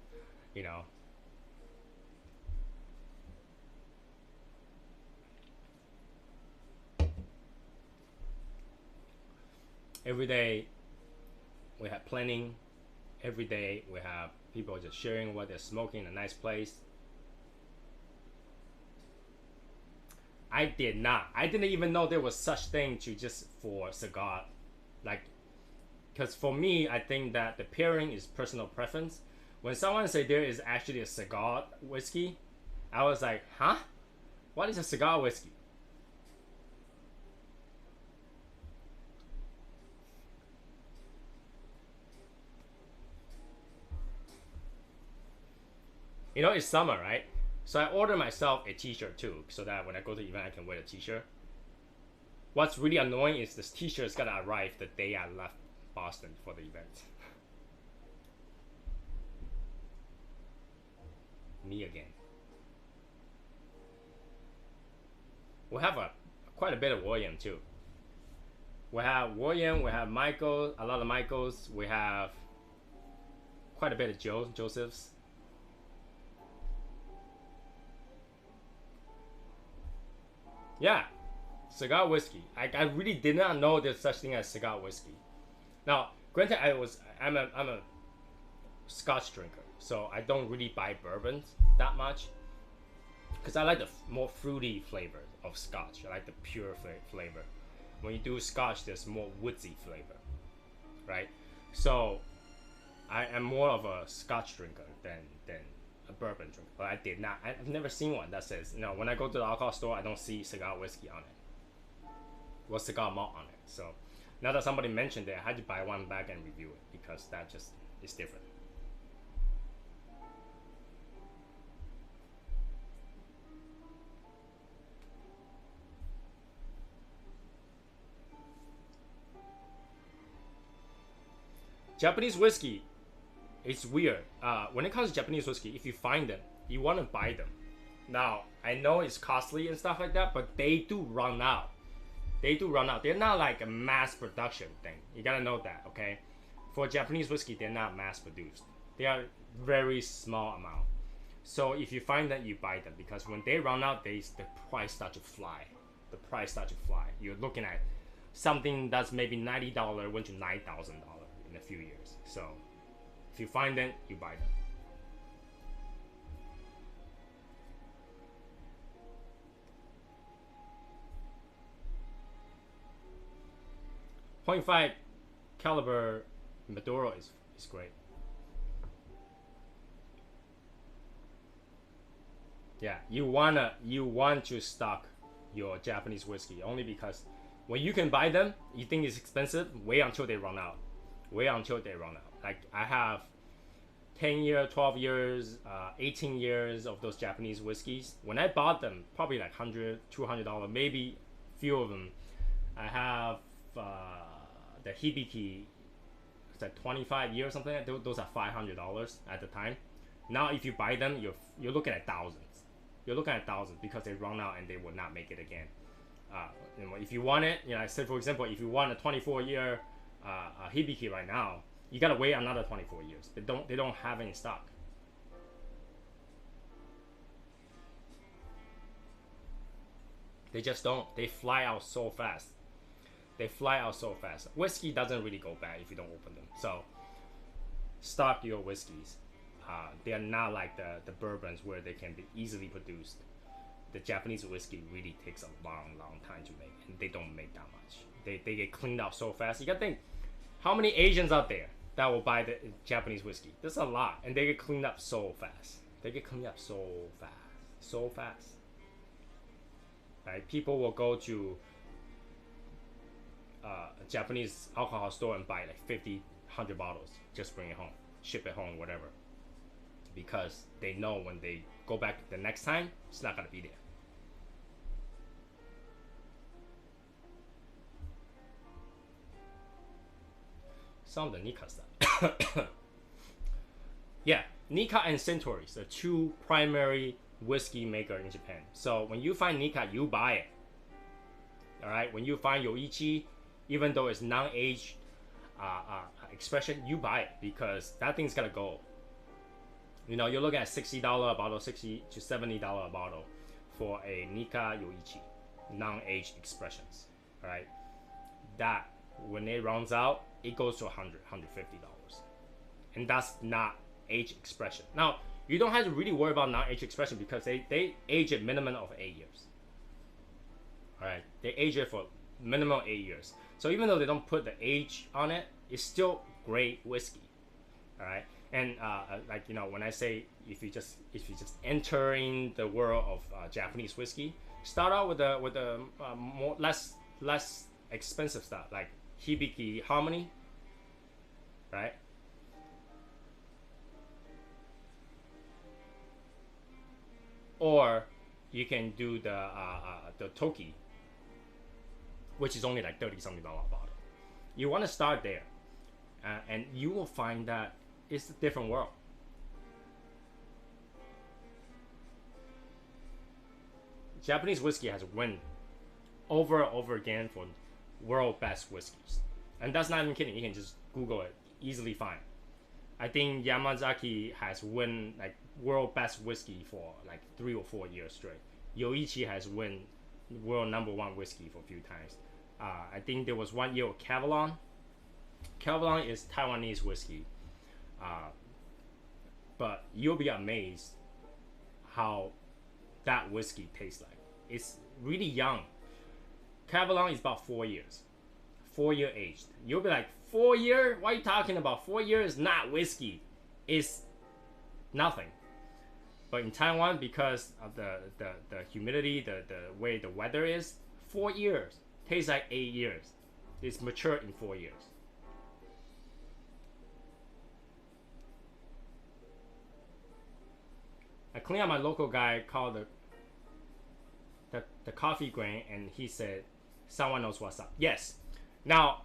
Speaker 1: Every day we have planning. Every day we have people just sharing what they're smoking in a nice place. I didn't even know there was such thing to just for cigar, because for me, I think that the pairing is personal preference. When someone say there is actually a cigar whiskey, I was like, huh? What is a cigar whiskey? It's summer, right? So I ordered myself a t-shirt too, so that when I go to the event, I can wear the t-shirt. What's really annoying is this t-shirt is gonna arrive the day I left Boston for the event. Me again. We have quite a bit of William too. We have William, we have Michael, a lot of Michaels, we have quite a bit of Josephs. Yeah, cigar whiskey. I really did not know there's such thing as cigar whiskey. Now, granted, I'm a Scotch drinker, so I don't really buy bourbons that much, because I like the more fruity flavor of Scotch. I like the pure flavor. When you do Scotch, there's more woodsy flavor, right? So I am more of a Scotch drinker than a bourbon drinker. But I've never seen one that says, when I go to the alcohol store, I don't see cigar whiskey on it or cigar malt on it. So now that somebody mentioned it, I had to buy one back and review it, because that just It's different. Japanese whiskey, it's weird. When it comes to Japanese whiskey, if you find them, you want to buy them. Now, I know it's costly and stuff like that, but they do run out. They do run out. They're not like a mass production thing. You gotta know that, okay? For Japanese whiskey, they're not mass produced. They are very small amount. So if you find that, you buy them, because when they run out, the price starts to fly. The price starts to fly. You're looking at something that's maybe $90 went to $9,000 in a few years. So if you find them, you buy them. .5 caliber Maduro is great. Yeah, you want to stock your Japanese whiskey, only because when you can buy them, you think it's expensive. Wait until they run out. Wait until they run out. Like I have 10 years, 12 years, 18 years of those Japanese whiskeys. When I bought them, probably like $100, $200, maybe few of them. I have the Hibiki, it's like 25 years or something. Those are $500 at the time. Now, if you buy them, you're looking at thousands. You're looking at thousands because they run out and they will not make it again. If you want it, I said, for example, if you want a 24-year Hibiki right now, you gotta wait another 24 years. They don't have any stock. They just don't. They fly out so fast. They fly out so fast. Whiskey doesn't really go bad if you don't open them. So stock your whiskeys. They are not like the bourbons where they can be easily produced. The Japanese whiskey really takes a long time to make, and they don't make that much. They get cleaned out so fast. You gotta think, how many Asians out there that will buy the Japanese whiskey? There's a lot, and they get cleaned up so fast. They get cleaned up so fast. Right? People will go to a Japanese alcohol store and buy like 50, 100 bottles, just bring it home, ship it home, whatever, because they know when they go back the next time, it's not gonna be there. Some of the Nikka stuff. Yeah, Nikka and Suntory, the two primary whiskey maker in Japan. So when you find Nikka, you buy it. All right. When you find Yoichi, even though it's non-aged expression, you buy it, because that thing's gonna go. You're looking at $60 a bottle, $60 to $70 a bottle for a Nikka Yoichi, non-aged expressions. All right. That when it runs out, it goes to $100, $150, and that's not age expression. Now, you don't have to really worry about non-age expression, because they age it minimum of 8 years. All right, they age it for minimum 8 years. So even though they don't put the age on it, it's still great whiskey. All right, and when I say if you just entering the world of Japanese whiskey, start out with the more less expensive stuff like Hibiki Harmony, right? Or you can do the Toki, which is only like $30-something a bottle. You want to start there, and you will find that it's a different world. Japanese whiskey has won over and over again for world best whiskeys, and that's not even kidding. You can just Google it, easily find. I think Yamazaki has won like world best whiskey for like 3 or 4 years straight. Yoichi has won world #1 whiskey for a few times. I think there was 1 year with Cavalon. Cavalon is Taiwanese whiskey, but you'll be amazed how that whiskey tastes like. It's really young. Cavalon is about 4 years, 4-year aged. You'll be like, 4 year? What are you talking about? 4 years, not whiskey. It's nothing. But in Taiwan, because of the humidity, the way the weather is, 4 years tastes like 8 years. It's mature in 4 years. I cleaned out my local guy called the coffee grain, and he said, someone knows what's up. Yes. Now,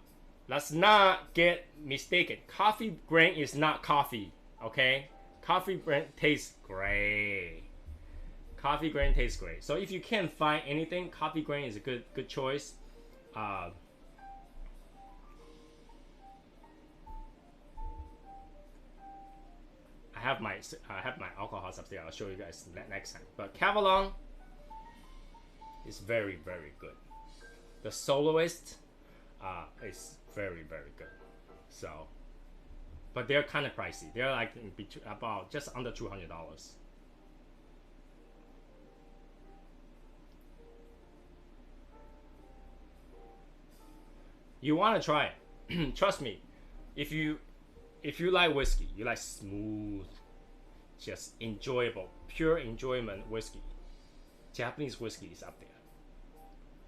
Speaker 1: let's not get mistaken. Coffee grain is not coffee, okay? Coffee grain tastes great. Coffee grain tastes great. So if you can't find anything, coffee grain is a good choice. I have my alcohols upstairs. I'll show you guys next time. But Kavalan is very good. The Soloist is very good. So, but they're kind of pricey. They're like about just under $200. You want to try it. Trust me. If you like whiskey, you like smooth, just enjoyable, pure enjoyment whiskey, Japanese whiskey is up there.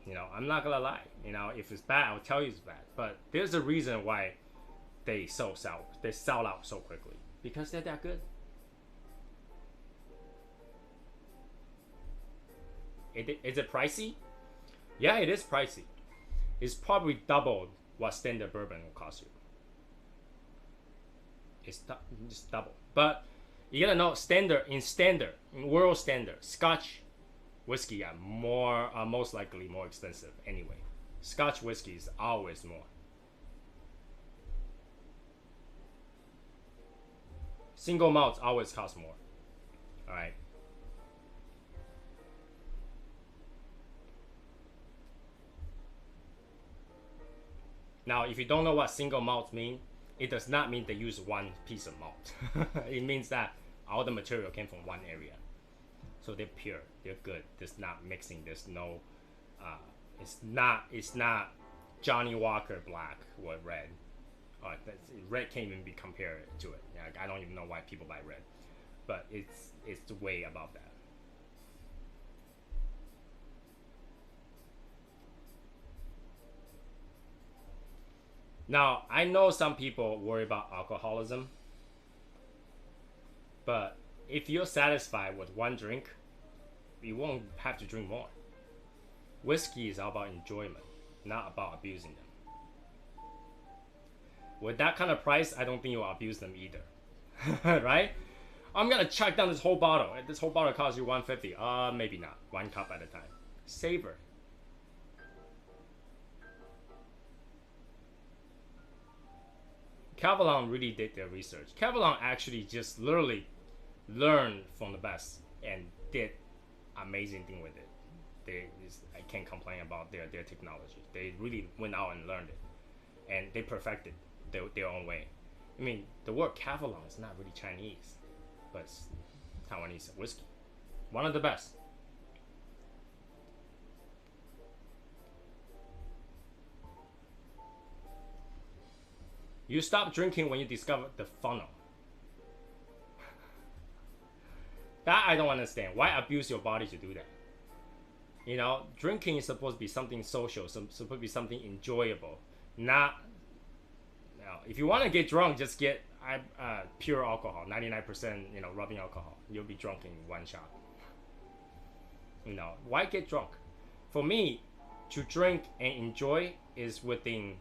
Speaker 1: You know, I'm not gonna lie. You know, if it's bad, I'll tell you it's bad. But there's a reason why they sell out so quickly, because they're that good. Is it pricey? Yeah, it is pricey. It's probably double what standard bourbon will cost you. It's just double. But you gotta know, in world standard, Scotch whiskey are most likely more expensive anyway. Scotch whiskey is always more. Single malts always cost more. All right. Now, if you don't know what single malts mean, it does not mean they use one piece of malt. It means that all the material came from one area. So they're pure, they're good. There's not mixing, there's no, it's not Johnny Walker black or red. Red can't even be compared to it. Yeah, I don't even know why people buy red. But it's way above that. Now, I know some people worry about alcoholism, but if you're satisfied with one drink, you won't have to drink more. Whiskey is all about enjoyment, not about abusing them. With that kind of price, I don't think you'll abuse them either. Right? I'm gonna chuck down this whole bottle. This whole bottle costs you $150. Maybe not. One cup at a time. Savor. Kavalan really did their research. Kavalan actually just literally learned from the best and did amazing thing with it. I can't complain about their technology. They really went out and learned it, and they perfected their own way. I mean, the word Kavalan is not really Chinese, but it's Taiwanese whiskey. One of the best. You stop drinking when you discover the funnel. That I don't understand. Why abuse your body to do that? You know, drinking is supposed to be something social, supposed to be something enjoyable. Not, now, if you want to get drunk, just get pure alcohol, 99%, rubbing alcohol. You'll be drunk in one shot. Why get drunk? For me, to drink and enjoy is within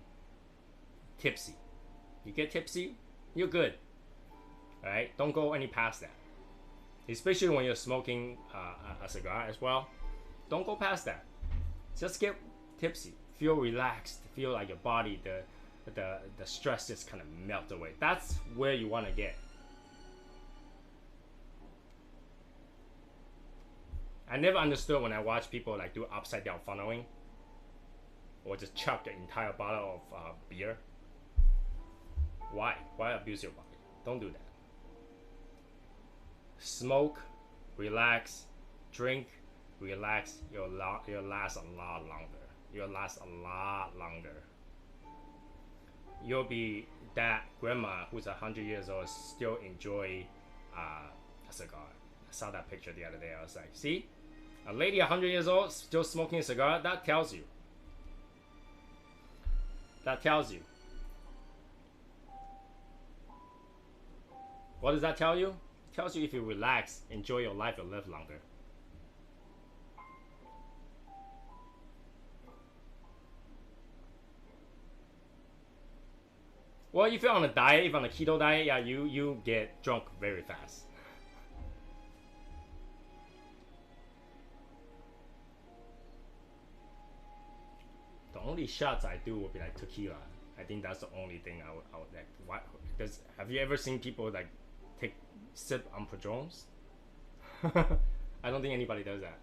Speaker 1: tipsy. You get tipsy, you're good. All right, don't go any past that. Especially when you're smoking a cigar as well. Don't go past that. Just get tipsy. Feel relaxed. Feel like your body, the stress just kind of melt away. That's where you want to get. I never understood when I watch people like do upside down funneling, or just chug the entire bottle of beer. Why? Why abuse your body? Don't do that. Smoke, relax, drink, relax. You'll last a lot longer. You'll last a lot longer. You'll be that grandma who's 100 years old still enjoy a cigar. I saw that picture the other day. I was like, see, a lady 100 years old still smoking a cigar. That tells you. That tells you. What does that tell you? It tells you if you relax, enjoy your life, you'll live longer. Well, if you're on a diet, if you're on a keto diet, yeah, you get drunk very fast. The only shots I do would be like tequila. I think that's the only thing I would like. Why? Have you ever seen people like sip on Padrones? I don't think anybody does that.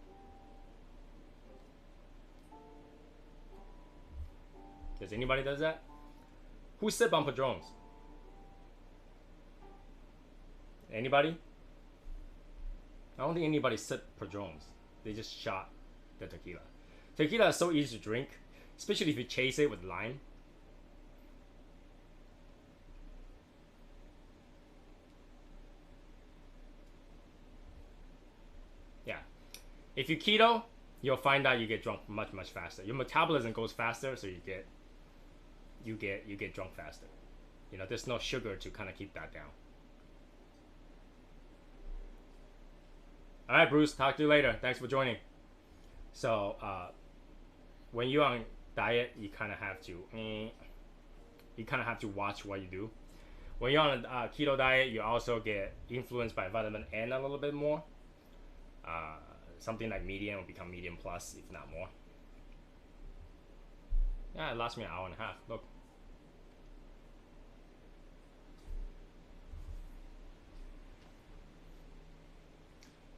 Speaker 1: Does anybody does that? Who sip on Padrones? Anybody? I don't think anybody sip Padrones. They just shot the tequila. Tequila is so easy to drink, especially if you chase it with lime. Yeah. If you keto, you'll find out you get drunk much faster. Your metabolism goes faster, so you get drunk faster. You know, there's no sugar to kind of keep that down. All right, Bruce. Talk to you later. Thanks for joining. So, when you're on diet, you kind of have to watch what you do. When you're on a keto diet, you also get influenced by vitamin N a little bit more. Something like medium will become medium plus, if not more. Yeah, it lasts me an hour and a half. Look.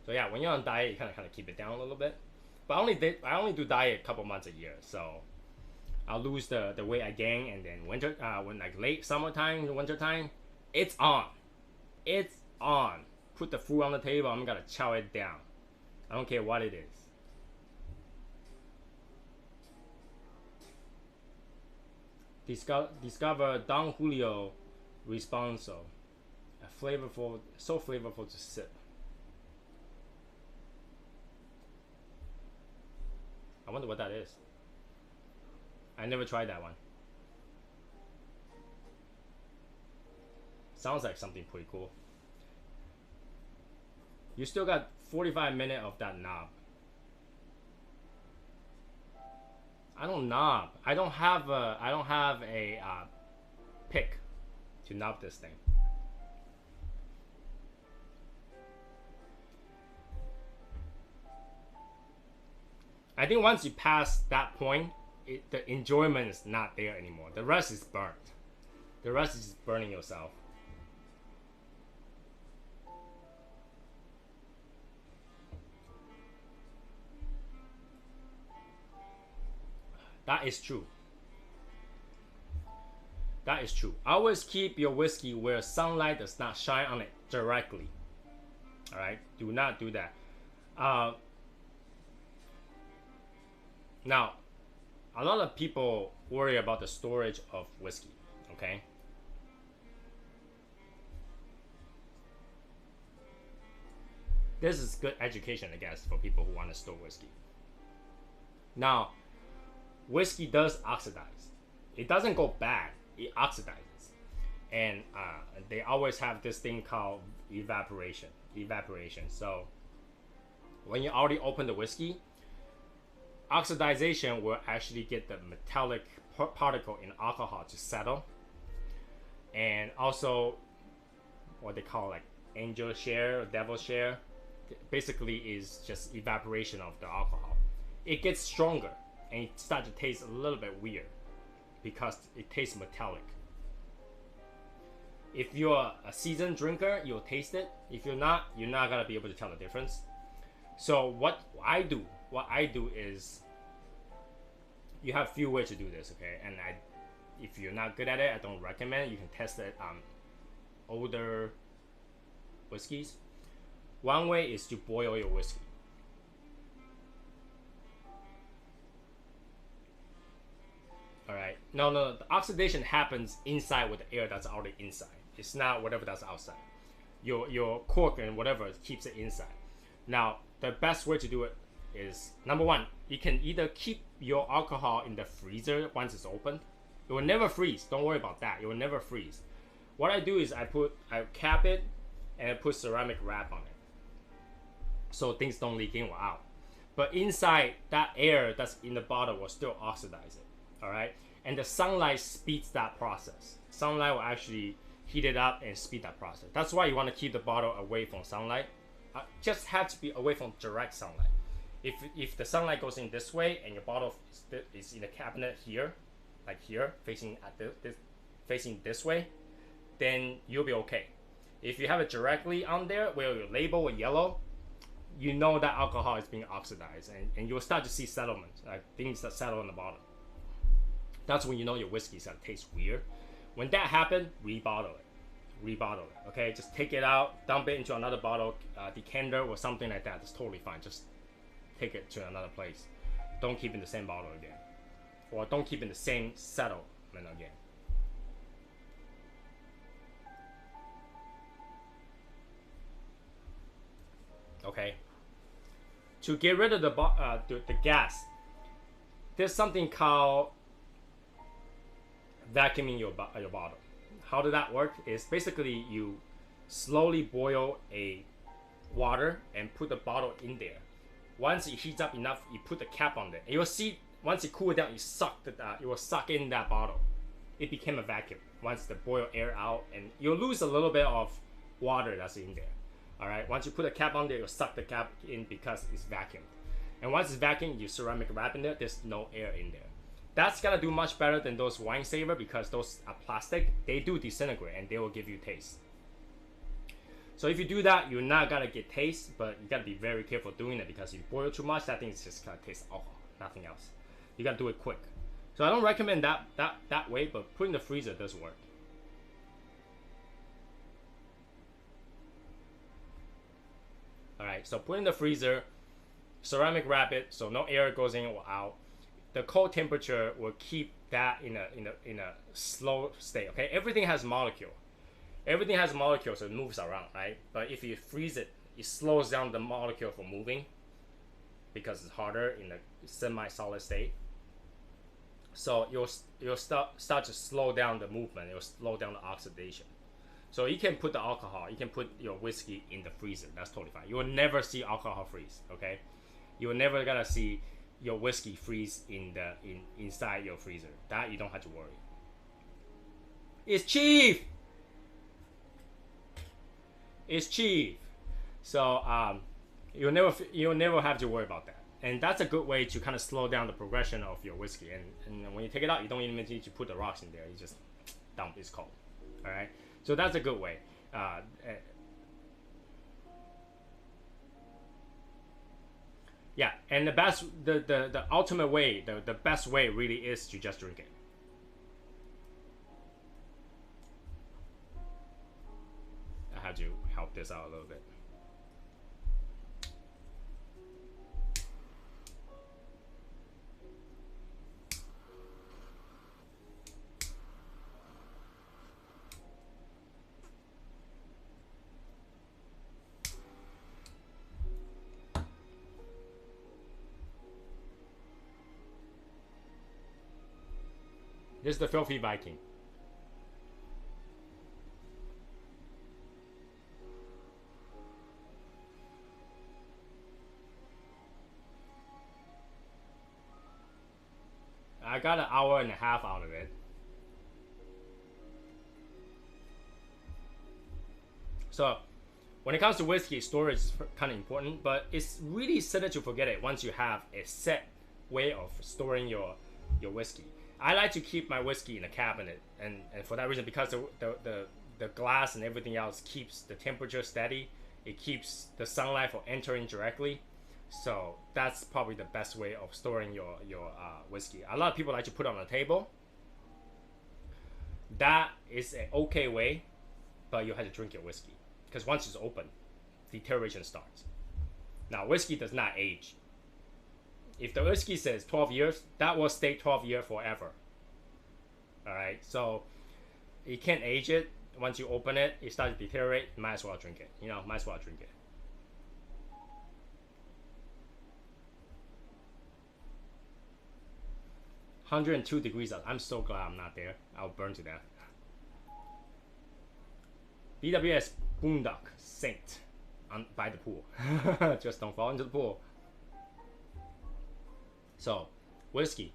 Speaker 1: So yeah, when you're on diet, you kind of keep it down a little bit. But I only do diet a couple months a year, so I'll lose the weight I gain, and then when like late summertime, winter time, it's on. Put the food on the table, I'm gonna chow it down. I don't care what it is. Discover Don Julio Responso, so flavorful to sip. I wonder what that is. I never tried that one. Sounds like something pretty cool. You still got 45 minutes of that knob. I don't knob. I don't have a pick to knob this thing. I think once you pass that point, the enjoyment is not there anymore. The rest is burnt. The rest is just burning yourself. That is true. That is true. Always keep your whiskey where sunlight does not shine on it directly. Alright? Do not do that. Now, a lot of people worry about the storage of whiskey, okay? This is good education, I guess, for people who want to store whiskey. Now, whiskey does oxidize. It doesn't go bad, it oxidizes. And they always have this thing called evaporation. So, when you already open the whiskey, oxidization will actually get the metallic particle in alcohol to settle, and also what they call like angel share or devil share basically is just evaporation of the alcohol. It gets stronger and it starts to taste a little bit weird because it tastes metallic. If you're a seasoned drinker, you'll taste it. If you're not gonna be able to tell the difference. So what I do is, you have a few ways to do this, okay? And if you're not good at it, I don't recommend. You can test it on older whiskeys. One way is to boil your whiskey. All right. No. The oxidation happens inside with the air that's already inside. It's not whatever that's outside. Your cork and whatever keeps it inside. Now, the best way to do it is, number one, you can either keep your alcohol in the freezer once it's opened. It will never freeze. Don't worry about that. It will never freeze. What I do is I cap it and put ceramic wrap on it, so things don't leak in or out. But inside, that air that's in the bottle will still oxidize it. All right, and the sunlight speeds that process. Sunlight will actually heat it up and speed that process. That's why you want to keep the bottle away from sunlight. Just have to be away from direct sunlight. If the sunlight goes in this way and your bottle is in the cabinet here, like here, facing facing this way, then you'll be okay. If you have it directly on there where your label is yellow, you know that alcohol is being oxidized, and you'll start to see settlement, like things that settle in the bottom. That's when you know your whiskey is gonna taste weird. When that happens, rebottle it. Okay, just take it out, dump it into another bottle, decanter or something like that. It's totally fine. Just take it to another place. Don't keep in the same bottle again, or don't keep in the same settlement again. Okay. To get rid of the gas, there's something called vacuuming your bottle. How does that work? Is basically you slowly boil a water and put the bottle in there. Once it heats up enough, you put the cap on there. And you'll see once it cools down, it will suck in that bottle. It became a vacuum once the boil air out, and you'll lose a little bit of water that's in there. All right, once you put a cap on there, you'll suck the cap in because it's vacuumed. And once it's vacuumed, you ceramic wrap in there, there's no air in there. That's gonna do much better than those wine saver because those are plastic. They do disintegrate and they will give you taste. So if you do that, you're not gonna get taste, but you gotta be very careful doing it because if you boil too much, that thing is just gonna taste alcohol, nothing else. You gotta do it quick. So I don't recommend that way, but put in the freezer does work. All right, so put in the freezer, ceramic wrap it so no air goes in or out. The cold temperature will keep that in a slow state. Okay, everything has molecule. Everything has molecules, so it moves around, right? But if you freeze it, it slows down the molecule from moving because it's harder in a semi-solid state. So you'll start to slow down the movement. It'll slow down the oxidation. So you can put the alcohol, you can put your whiskey in the freezer. That's totally fine. You will never see alcohol freeze. Okay, you will never gonna see your whiskey freeze inside your freezer. That you don't have to worry. It's cheap. It's cheap. So you'll never have to worry about that. And that's a good way to kind of slow down the progression of your whiskey. And when you take it out, you don't even need to put the rocks in there. You just dump. It's cold. All right. So that's a good way. Yeah, and the ultimate way, the best way really is to just drink it. I had to help this out a little bit. This is the Filthy Viking. I got an hour and a half out of it. So when it comes to whiskey, storage is kind of important, but it's really silly to forget it once you have a set way of storing your whiskey. I like to keep my whiskey in a cabinet, and for that reason, because the glass and everything else keeps the temperature steady. It keeps the sunlight from entering directly. So that's probably the best way of storing your whiskey. A lot of people like to put it on a table. That is an okay way, but you have to drink your whiskey because once it's open, deterioration starts. Now, whiskey does not age. If the whiskey says 12 years, that will stay 12 years forever. All right, so you can't age it. Once you open it, it starts to deteriorate. You might as well drink it. Might as well drink it. $102 degrees out. I'm so glad I'm not there. I'll burn to death. BWS Boondock Saint by the pool. Just don't fall into the pool. So, whiskey.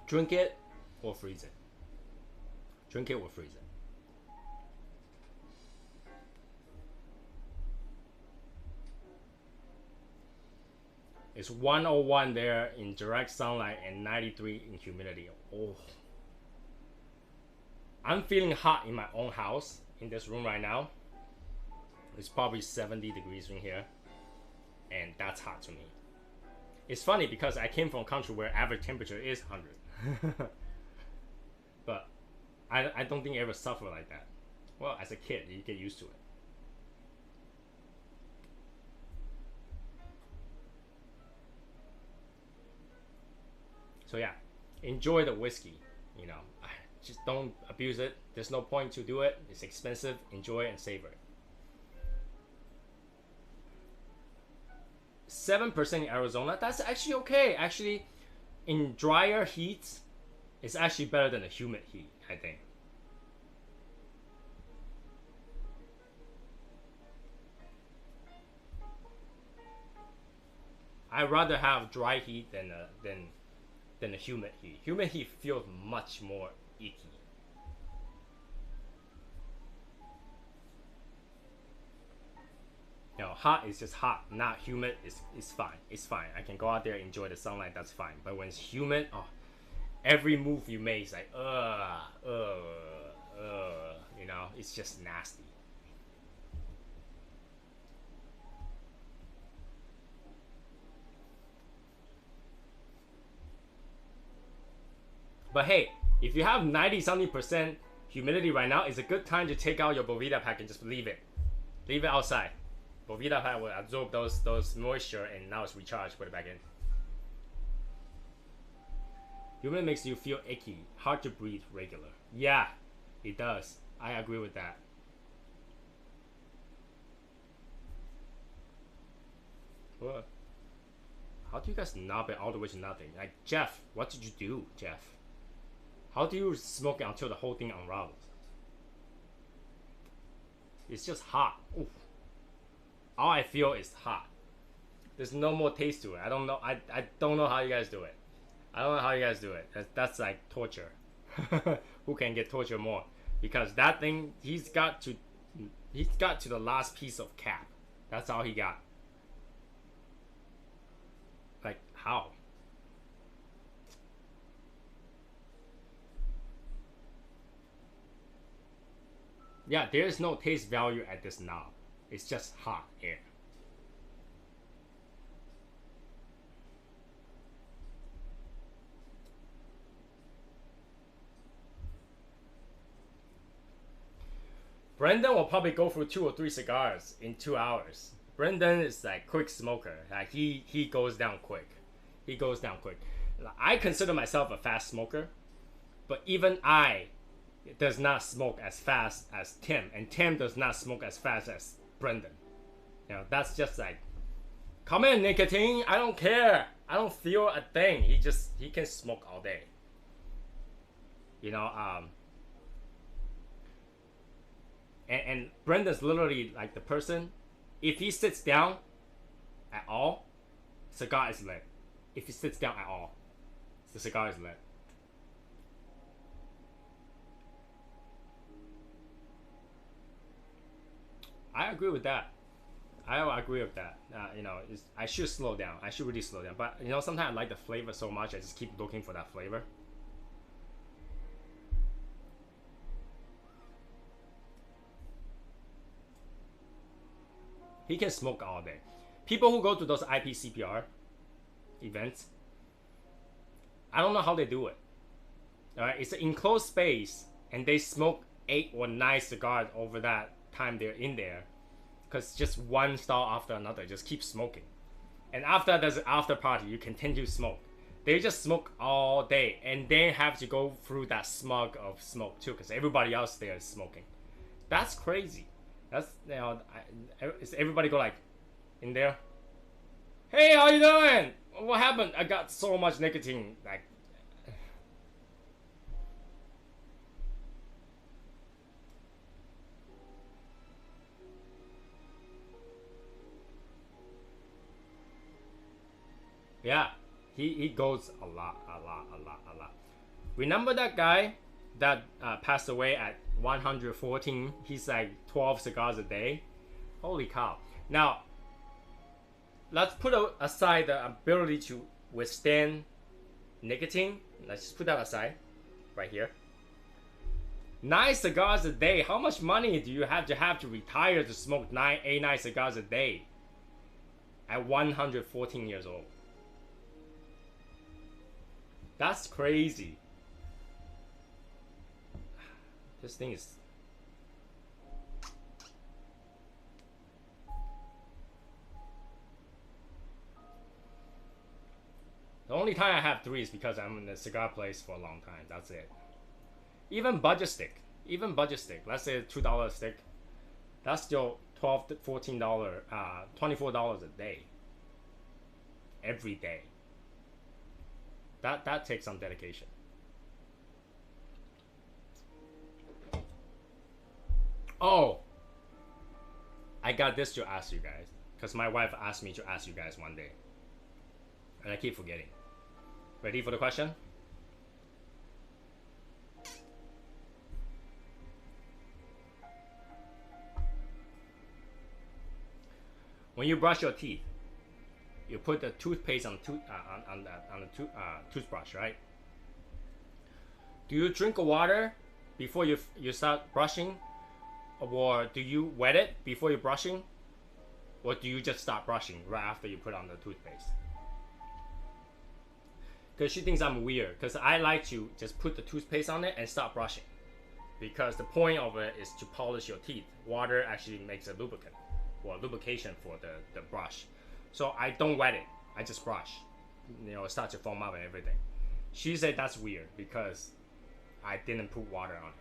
Speaker 1: Drink it or freeze it. Drink it or freeze it. It's 101 there in direct sunlight and 93 in humidity. Oh. I'm feeling hot in my own house in this room right now. It's probably 70 degrees in here. And that's hot to me. It's funny because I came from a country where average temperature is 100. But I don't think I ever suffered like that. Well, as a kid, you get used to it. So yeah, enjoy the whiskey, you know. Just don't abuse it. There's no point to do it. It's expensive. Enjoy it and savor it. 7% in Arizona. That's actually okay. Actually, in drier heats, it's actually better than the humid heat, I think. I'd rather have dry heat than the humid heat. Humid heat feels much more icky. You know, hot is just hot. Not humid is fine. It's fine. I can go out there, enjoy the sunlight. That's fine. But when it's humid, oh, every move you make is like, you know, it's just nasty. But hey, if you have 90-something% humidity right now, it's a good time to take out your Boveda pack and just leave it. Leave it outside. Boveda pack will absorb those moisture and now it's recharged. Put it back in. Humid makes you feel icky, hard to breathe regular. Yeah, it does. I agree with that. What? How do you guys knob it all the way to nothing? Like, Jeff, what did you do, Jeff? How do you smoke it until the whole thing unravels? It's just hot. Oof. All I feel is hot. There's no more taste to it. I don't know. I don't know how you guys do it. I don't know how you guys do it. That's like torture. Who can get tortured more? Because that thing, he's got to the last piece of cap. That's all he got. Like, how? Yeah, there's no taste value at this knob. It's just hot air. Brendan will probably go through 2 or 3 cigars in 2 hours. Brendan is like quick smoker. Like he goes down quick. He goes down quick. I consider myself a fast smoker, but even I does not smoke as fast as Tim, and Tim does not smoke as fast as Brendan. You know, that's just like, come in, nicotine. I don't care. I don't feel a thing. He can smoke all day. You know, and Brendan's literally like the person. If he sits down at all, cigar is lit. If he sits down at all, the cigar is lit. I agree with that. I agree with that. You know, I should slow down. I should really slow down. But you know, sometimes I like the flavor so much, I just keep looking for that flavor. He can smoke all day. People who go to those IPCPR events, I don't know how they do it. All right, it's an enclosed space, and they smoke 8 or 9 cigars over that time they're in there, because just one stall after another, just keep smoking. And after there's an after party, you continue to smoke. They just smoke all day, and they have to go through that smog of smoke too, because everybody else there is smoking. That's crazy. That's, you know, everybody go like in there. Hey, how you doing? What happened? I got so much nicotine. Like, Yeah, he goes a lot. Remember that guy that passed away at 114? He's like 12 cigars a day. Holy cow. Now, let's put aside the ability to withstand nicotine. Let's just put that aside right here. 9 cigars a day. How much money do you have to retire to smoke 9 cigars a day at 114 years old? That's crazy. This thing is... The only time I have 3 is because I'm in the cigar place for a long time. That's it. Even budget stick. Let's say a $2 stick. That's still $12 to $14, $24 a day. Every day. That takes some dedication. Oh, I got this to ask you guys, because my wife asked me to ask you guys one day, and I keep forgetting. Ready for the question? When you brush your teeth, you put the toothpaste on the toothbrush, right? Do you drink water before you start brushing, or do you wet it before you're brushing, or do you just start brushing right after you put on the toothpaste? Because she thinks I'm weird, because I like to just put the toothpaste on it and start brushing, because the point of it is to polish your teeth. Water actually makes a lubricant, or lubrication for the brush. So I don't wet it, I just brush. You know, it starts to foam up and everything. She said that's weird because I didn't put water on it.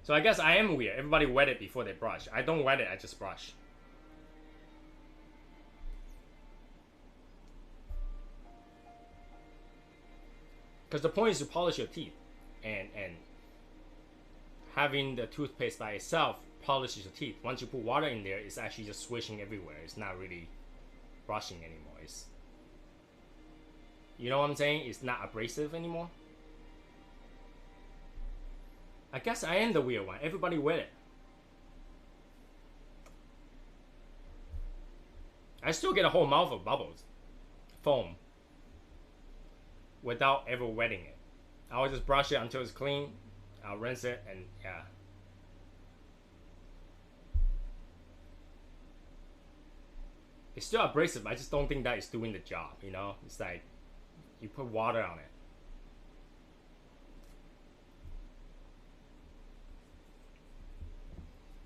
Speaker 1: So I guess I am weird. Everybody wet it before they brush. I don't wet it, I just brush. Because the point is to polish your teeth, and having the toothpaste by itself polishes your teeth. Once you put water in there, it's actually just swishing everywhere. It's not really brushing anymore. It's, you know what I'm saying? It's not abrasive anymore. I guess I am the weird one. Everybody wet it. I still get a whole mouth of bubbles, foam, without ever wetting it. I'll just brush it until it's clean. I'll rinse it, and yeah. It's still abrasive. I just don't think that it's doing the job, you know? It's like you put water on it.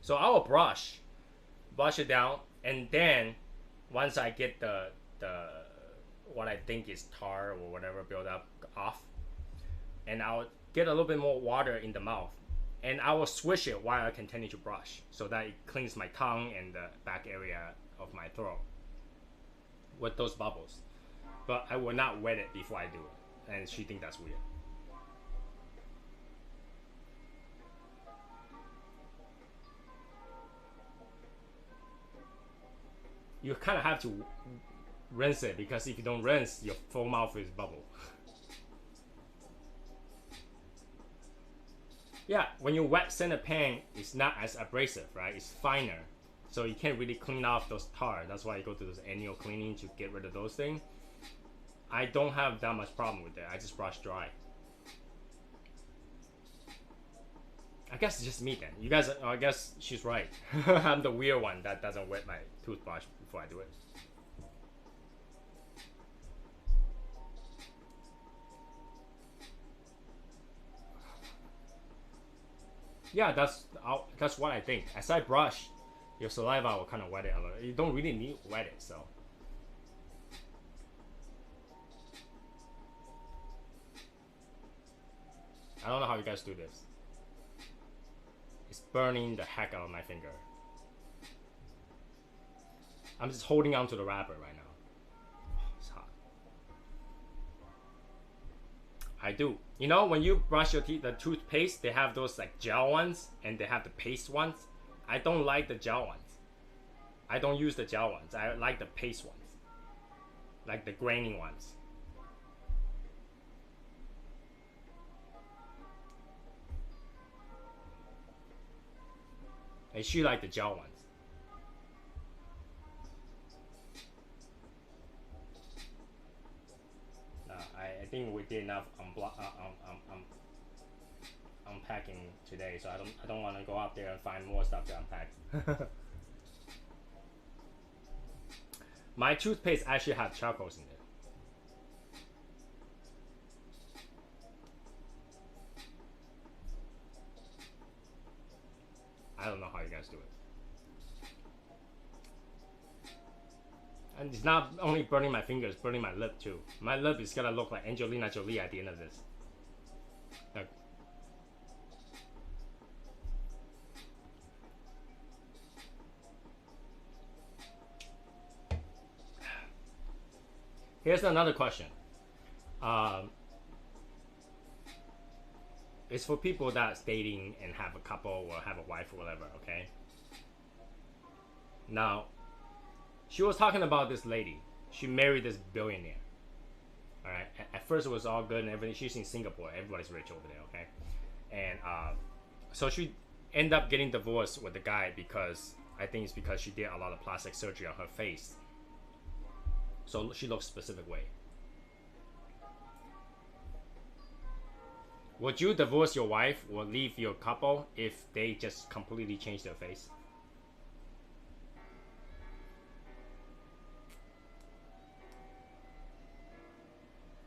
Speaker 1: So I will brush it down, and then once I get the what I think is tar or whatever build up off, and I'll get a little bit more water in the mouth, and I will swish it while I continue to brush, so that it cleans my tongue and the back area of my throat with those bubbles. But I will not wet it before I do it, and she thinks that's weird. You kind of have to rinse it, because if you don't rinse, your full mouth is bubble. Yeah, when you wet center pan, it's not as abrasive, right? It's finer, so you can't really clean off those tar. That's why you go to those annual cleaning to get rid of those things. I don't have that much problem with that. I just brush dry. I guess it's just me then. You guys, I guess she's right. I'm the weird one that doesn't wet my toothbrush before I do it. Yeah, that's what I think. As I brush, your saliva will kind of wet it a little. You don't really need to wet it, so. I don't know how you guys do this. It's burning the heck out of my finger. I'm just holding on to the wrapper right now. Oh, it's hot. I do. You know, when you brush your teeth, the toothpaste, they have those like gel ones, and they have the paste ones. I don't like the gel ones. I don't use the gel ones. I like the paste ones, like the graining ones. And she like the gel ones. I think we did enough unpacking today, so I don't want to go out there and find more stuff to unpack. My toothpaste actually has charcoals in it. I don't know how you guys do it. And it's not only burning my fingers, burning my lip too. My lip is gonna look like Angelina Jolie at the end of this. Look. Here's another question. It's for people that's dating and have a couple or have a wife or whatever, okay? Now, she was talking about this lady. She married this billionaire. Alright? At first it was all good and everything. She's in Singapore. Everybody's rich over there, okay? And so she ended up getting divorced with the guy because I think it's because she did a lot of plastic surgery on her face. So she looks a specific way. Would you divorce your wife or leave your couple if they just completely change their face?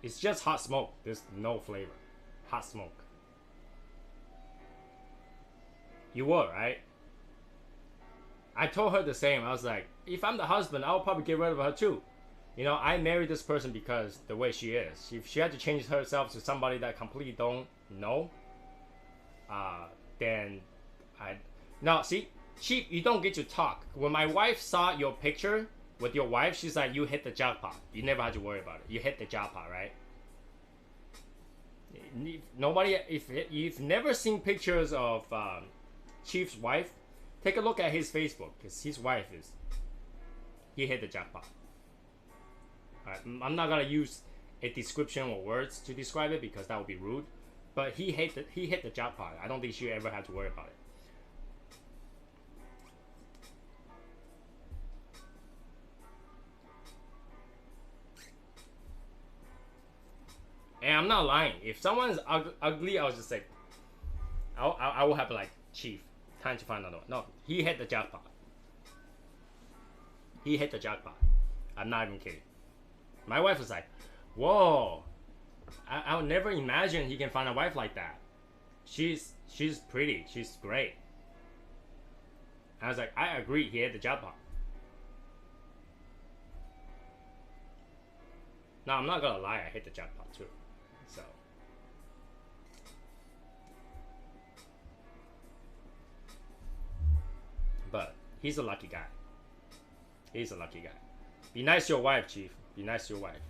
Speaker 1: It's just hot smoke. There's no flavor. Hot smoke. You were, right? I told her the same. I was like, if I'm the husband, I'll probably get rid of her too. You know, I married this person because the way she is. If she had to change herself to somebody that completely don't know, then I... Now, see, you don't get to talk. When my wife saw your picture with your wife, she's like, you hit the jackpot. You never had to worry about it. You hit the jackpot, right? Nobody, if you've never seen pictures of Chief's wife, take a look at his Facebook, because his wife is... He hit the jackpot. I'm not gonna use a description or words to describe it because that would be rude. But he hit the jackpot. I don't think she ever had to worry about it. And I'm not lying. If someone's ugly, I was just like, I will have like, Chief, time to find another one. No, he hit the jackpot. He hit the jackpot. I'm not even kidding. My wife was like, whoa, I would never imagine he can find a wife like that. She's pretty. She's great. And I was like, I agree. He hit the jackpot. No, I'm not gonna lie. I hit the jackpot too. So. But he's a lucky guy. He's a lucky guy. Be nice to your wife, Chief. Be nice to your wife.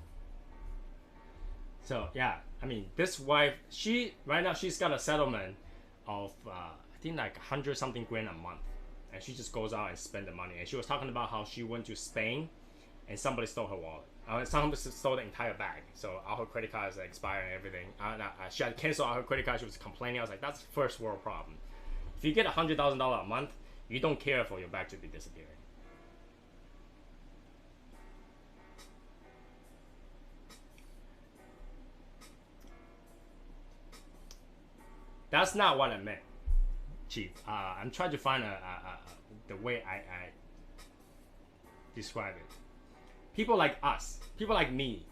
Speaker 1: So yeah, I mean, this wife, right now she's got a settlement of I think like 100 something grand a month, and she just goes out and spend the money. And she was talking about how she went to Spain, and somebody stole her wallet. Somebody stole the entire bag. So all her credit cards are expired and everything. She had canceled all her credit cards. She was complaining. I was like, that's first world problem. If you get $100,000 a month, you don't care for your bag to be disappearing. That's not what I meant, Chief. I'm trying to find the way I describe it. People like us, people like me,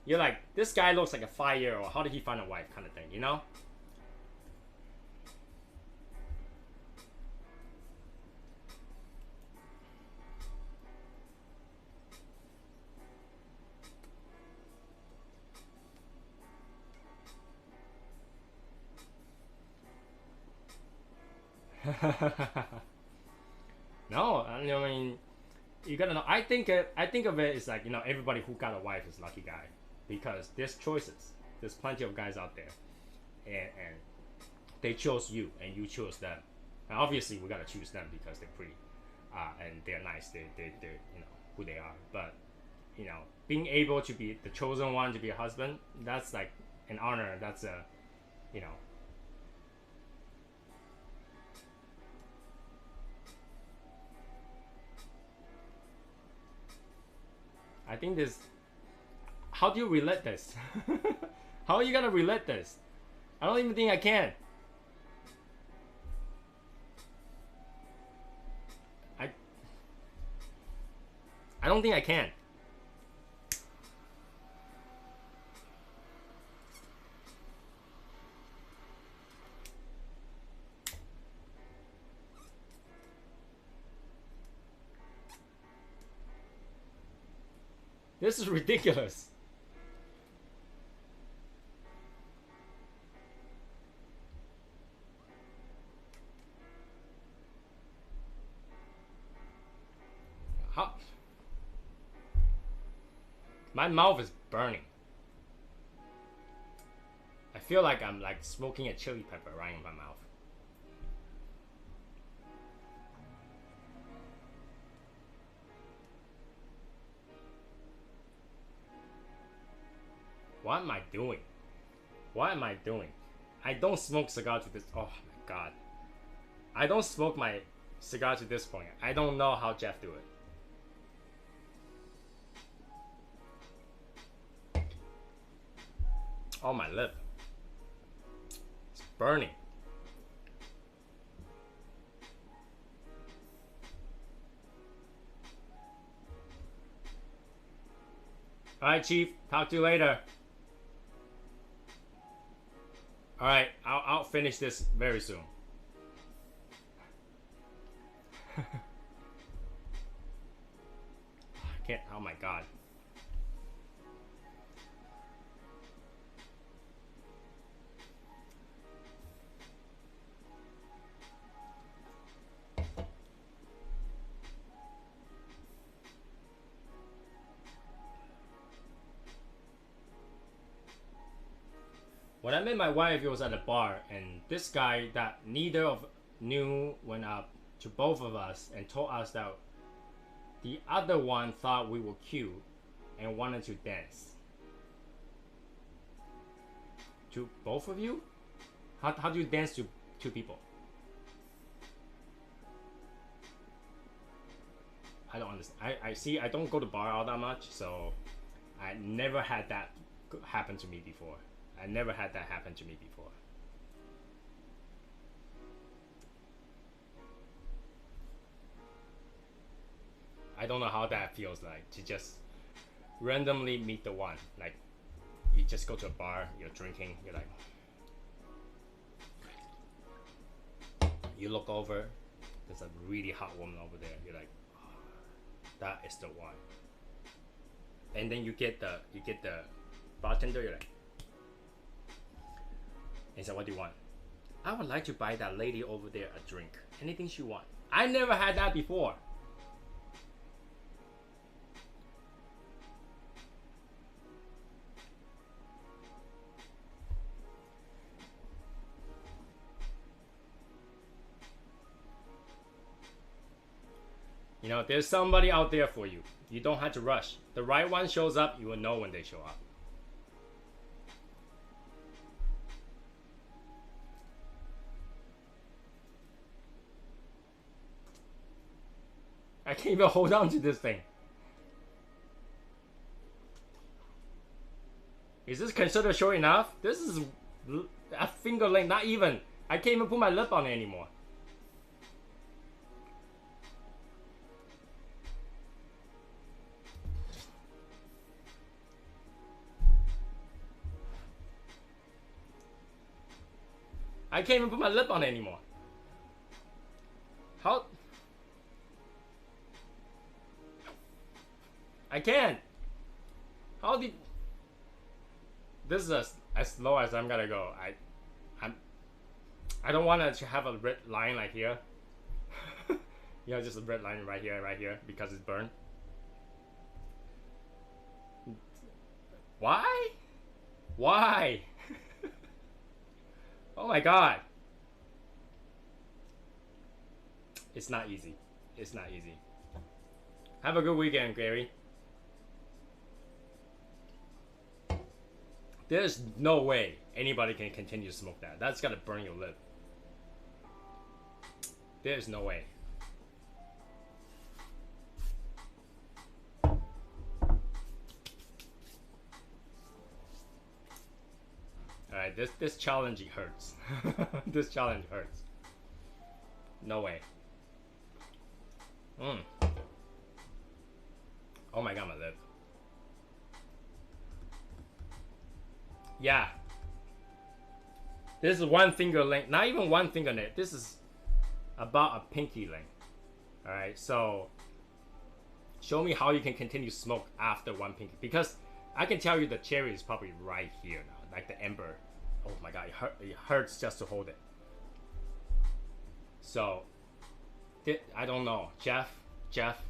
Speaker 1: you're like, this guy looks like a 5-year-old. How did he find a wife, kind of thing, you know? No, I mean, you gotta know. I think of it as like, you know, everybody who got a wife is a lucky guy, because there's choices. There's plenty of guys out there, and they chose you, and you chose them. And obviously, we gotta choose them because they're pretty. and they're nice. They're you know who they are. But you know, being able to be the chosen one to be a husband, that's like an honor. That's a, you know. I think this. How do you relate this? How are you gonna relate this? I don't even think I can. I don't think I can. This is ridiculous. How? My mouth is burning. I feel like I'm like smoking a chili pepper right in my mouth. What am I doing? What am I doing? I don't smoke cigar to this. Oh my god. I don't smoke my cigar to this point. I don't know how Jeff do it. Oh, my lip. It's burning. Alright, Chief. Talk to you later. Alright, I'll finish this very soon. I can't. Oh my god. When I met my wife, it was at a bar, and this guy that neither of knew went up to both of us and told us that the other one thought we were cute and wanted to dance. To both of you? How do you dance to two people? I don't understand. I see. I don't go to bar all that much, so I never had that happen to me before. I never had that happen to me before. I don't know how that feels like to just randomly meet the one. Like, you just go to a bar, you're drinking, you're like, you look over, there's a really hot woman over there. You're like, oh, that is the one. And then you get the bartender. You're like, he said, what do you want? I would like to buy that lady over there a drink. Anything she wants. I never had that before. You know, there's somebody out there for you. You don't have to rush. The right one shows up, you will know when they show up. I can't even hold on to this thing. Is this considered short enough? This is a finger length, not even. I can't even put my lip on it anymore. I can't even put my lip on it anymore. How? I can't. How did? This is as low as I'm gonna go. I don't want to have a red line like here. You know, just a red line right here, because it's burned. Why? Why? Oh my god. It's not easy. It's not easy. Have a good weekend, Gary. There's no way anybody can continue to smoke that. That's gotta burn your lip. There's no way. Alright, this challenge hurts. This challenge hurts. No way. Oh my god, my lip. Yeah. This is one finger length. Not even one finger length. This is about a pinky length. Alright, so show me how you can continue to smoke after one pinky. Because I can tell you the cherry is probably right here now. Like the ember. Oh my god, it hurts just to hold it. So, I don't know. Jeff, if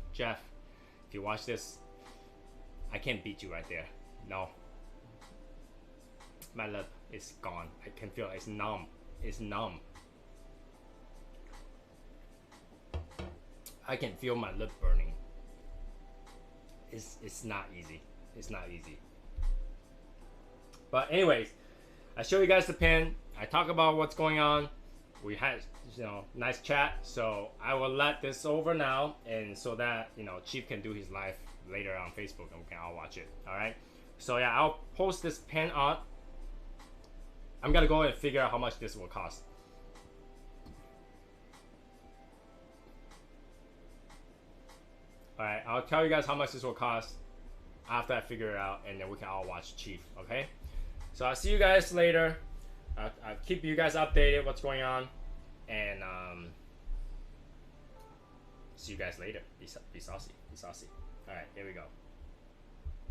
Speaker 1: you watch this, I can't beat you right there. No. My lip is gone. I can feel it's numb. It's numb. I can feel my lip burning. It's not easy. It's not easy. But anyways, I show you guys the pen. I talk about what's going on. We had, nice chat. So I will let this over now, and so that Chief can do his live later on Facebook, and we can all watch it. All right. So yeah, I'll post this pen on. I'm gonna go and figure out how much this will cost. All right, I'll tell you guys how much this will cost after I figure it out, and then we can all watch Chief. Okay. So I'll see you guys later. I'll keep you guys updated what's going on, and see you guys later. Be saucy. Be saucy. All right, here we go.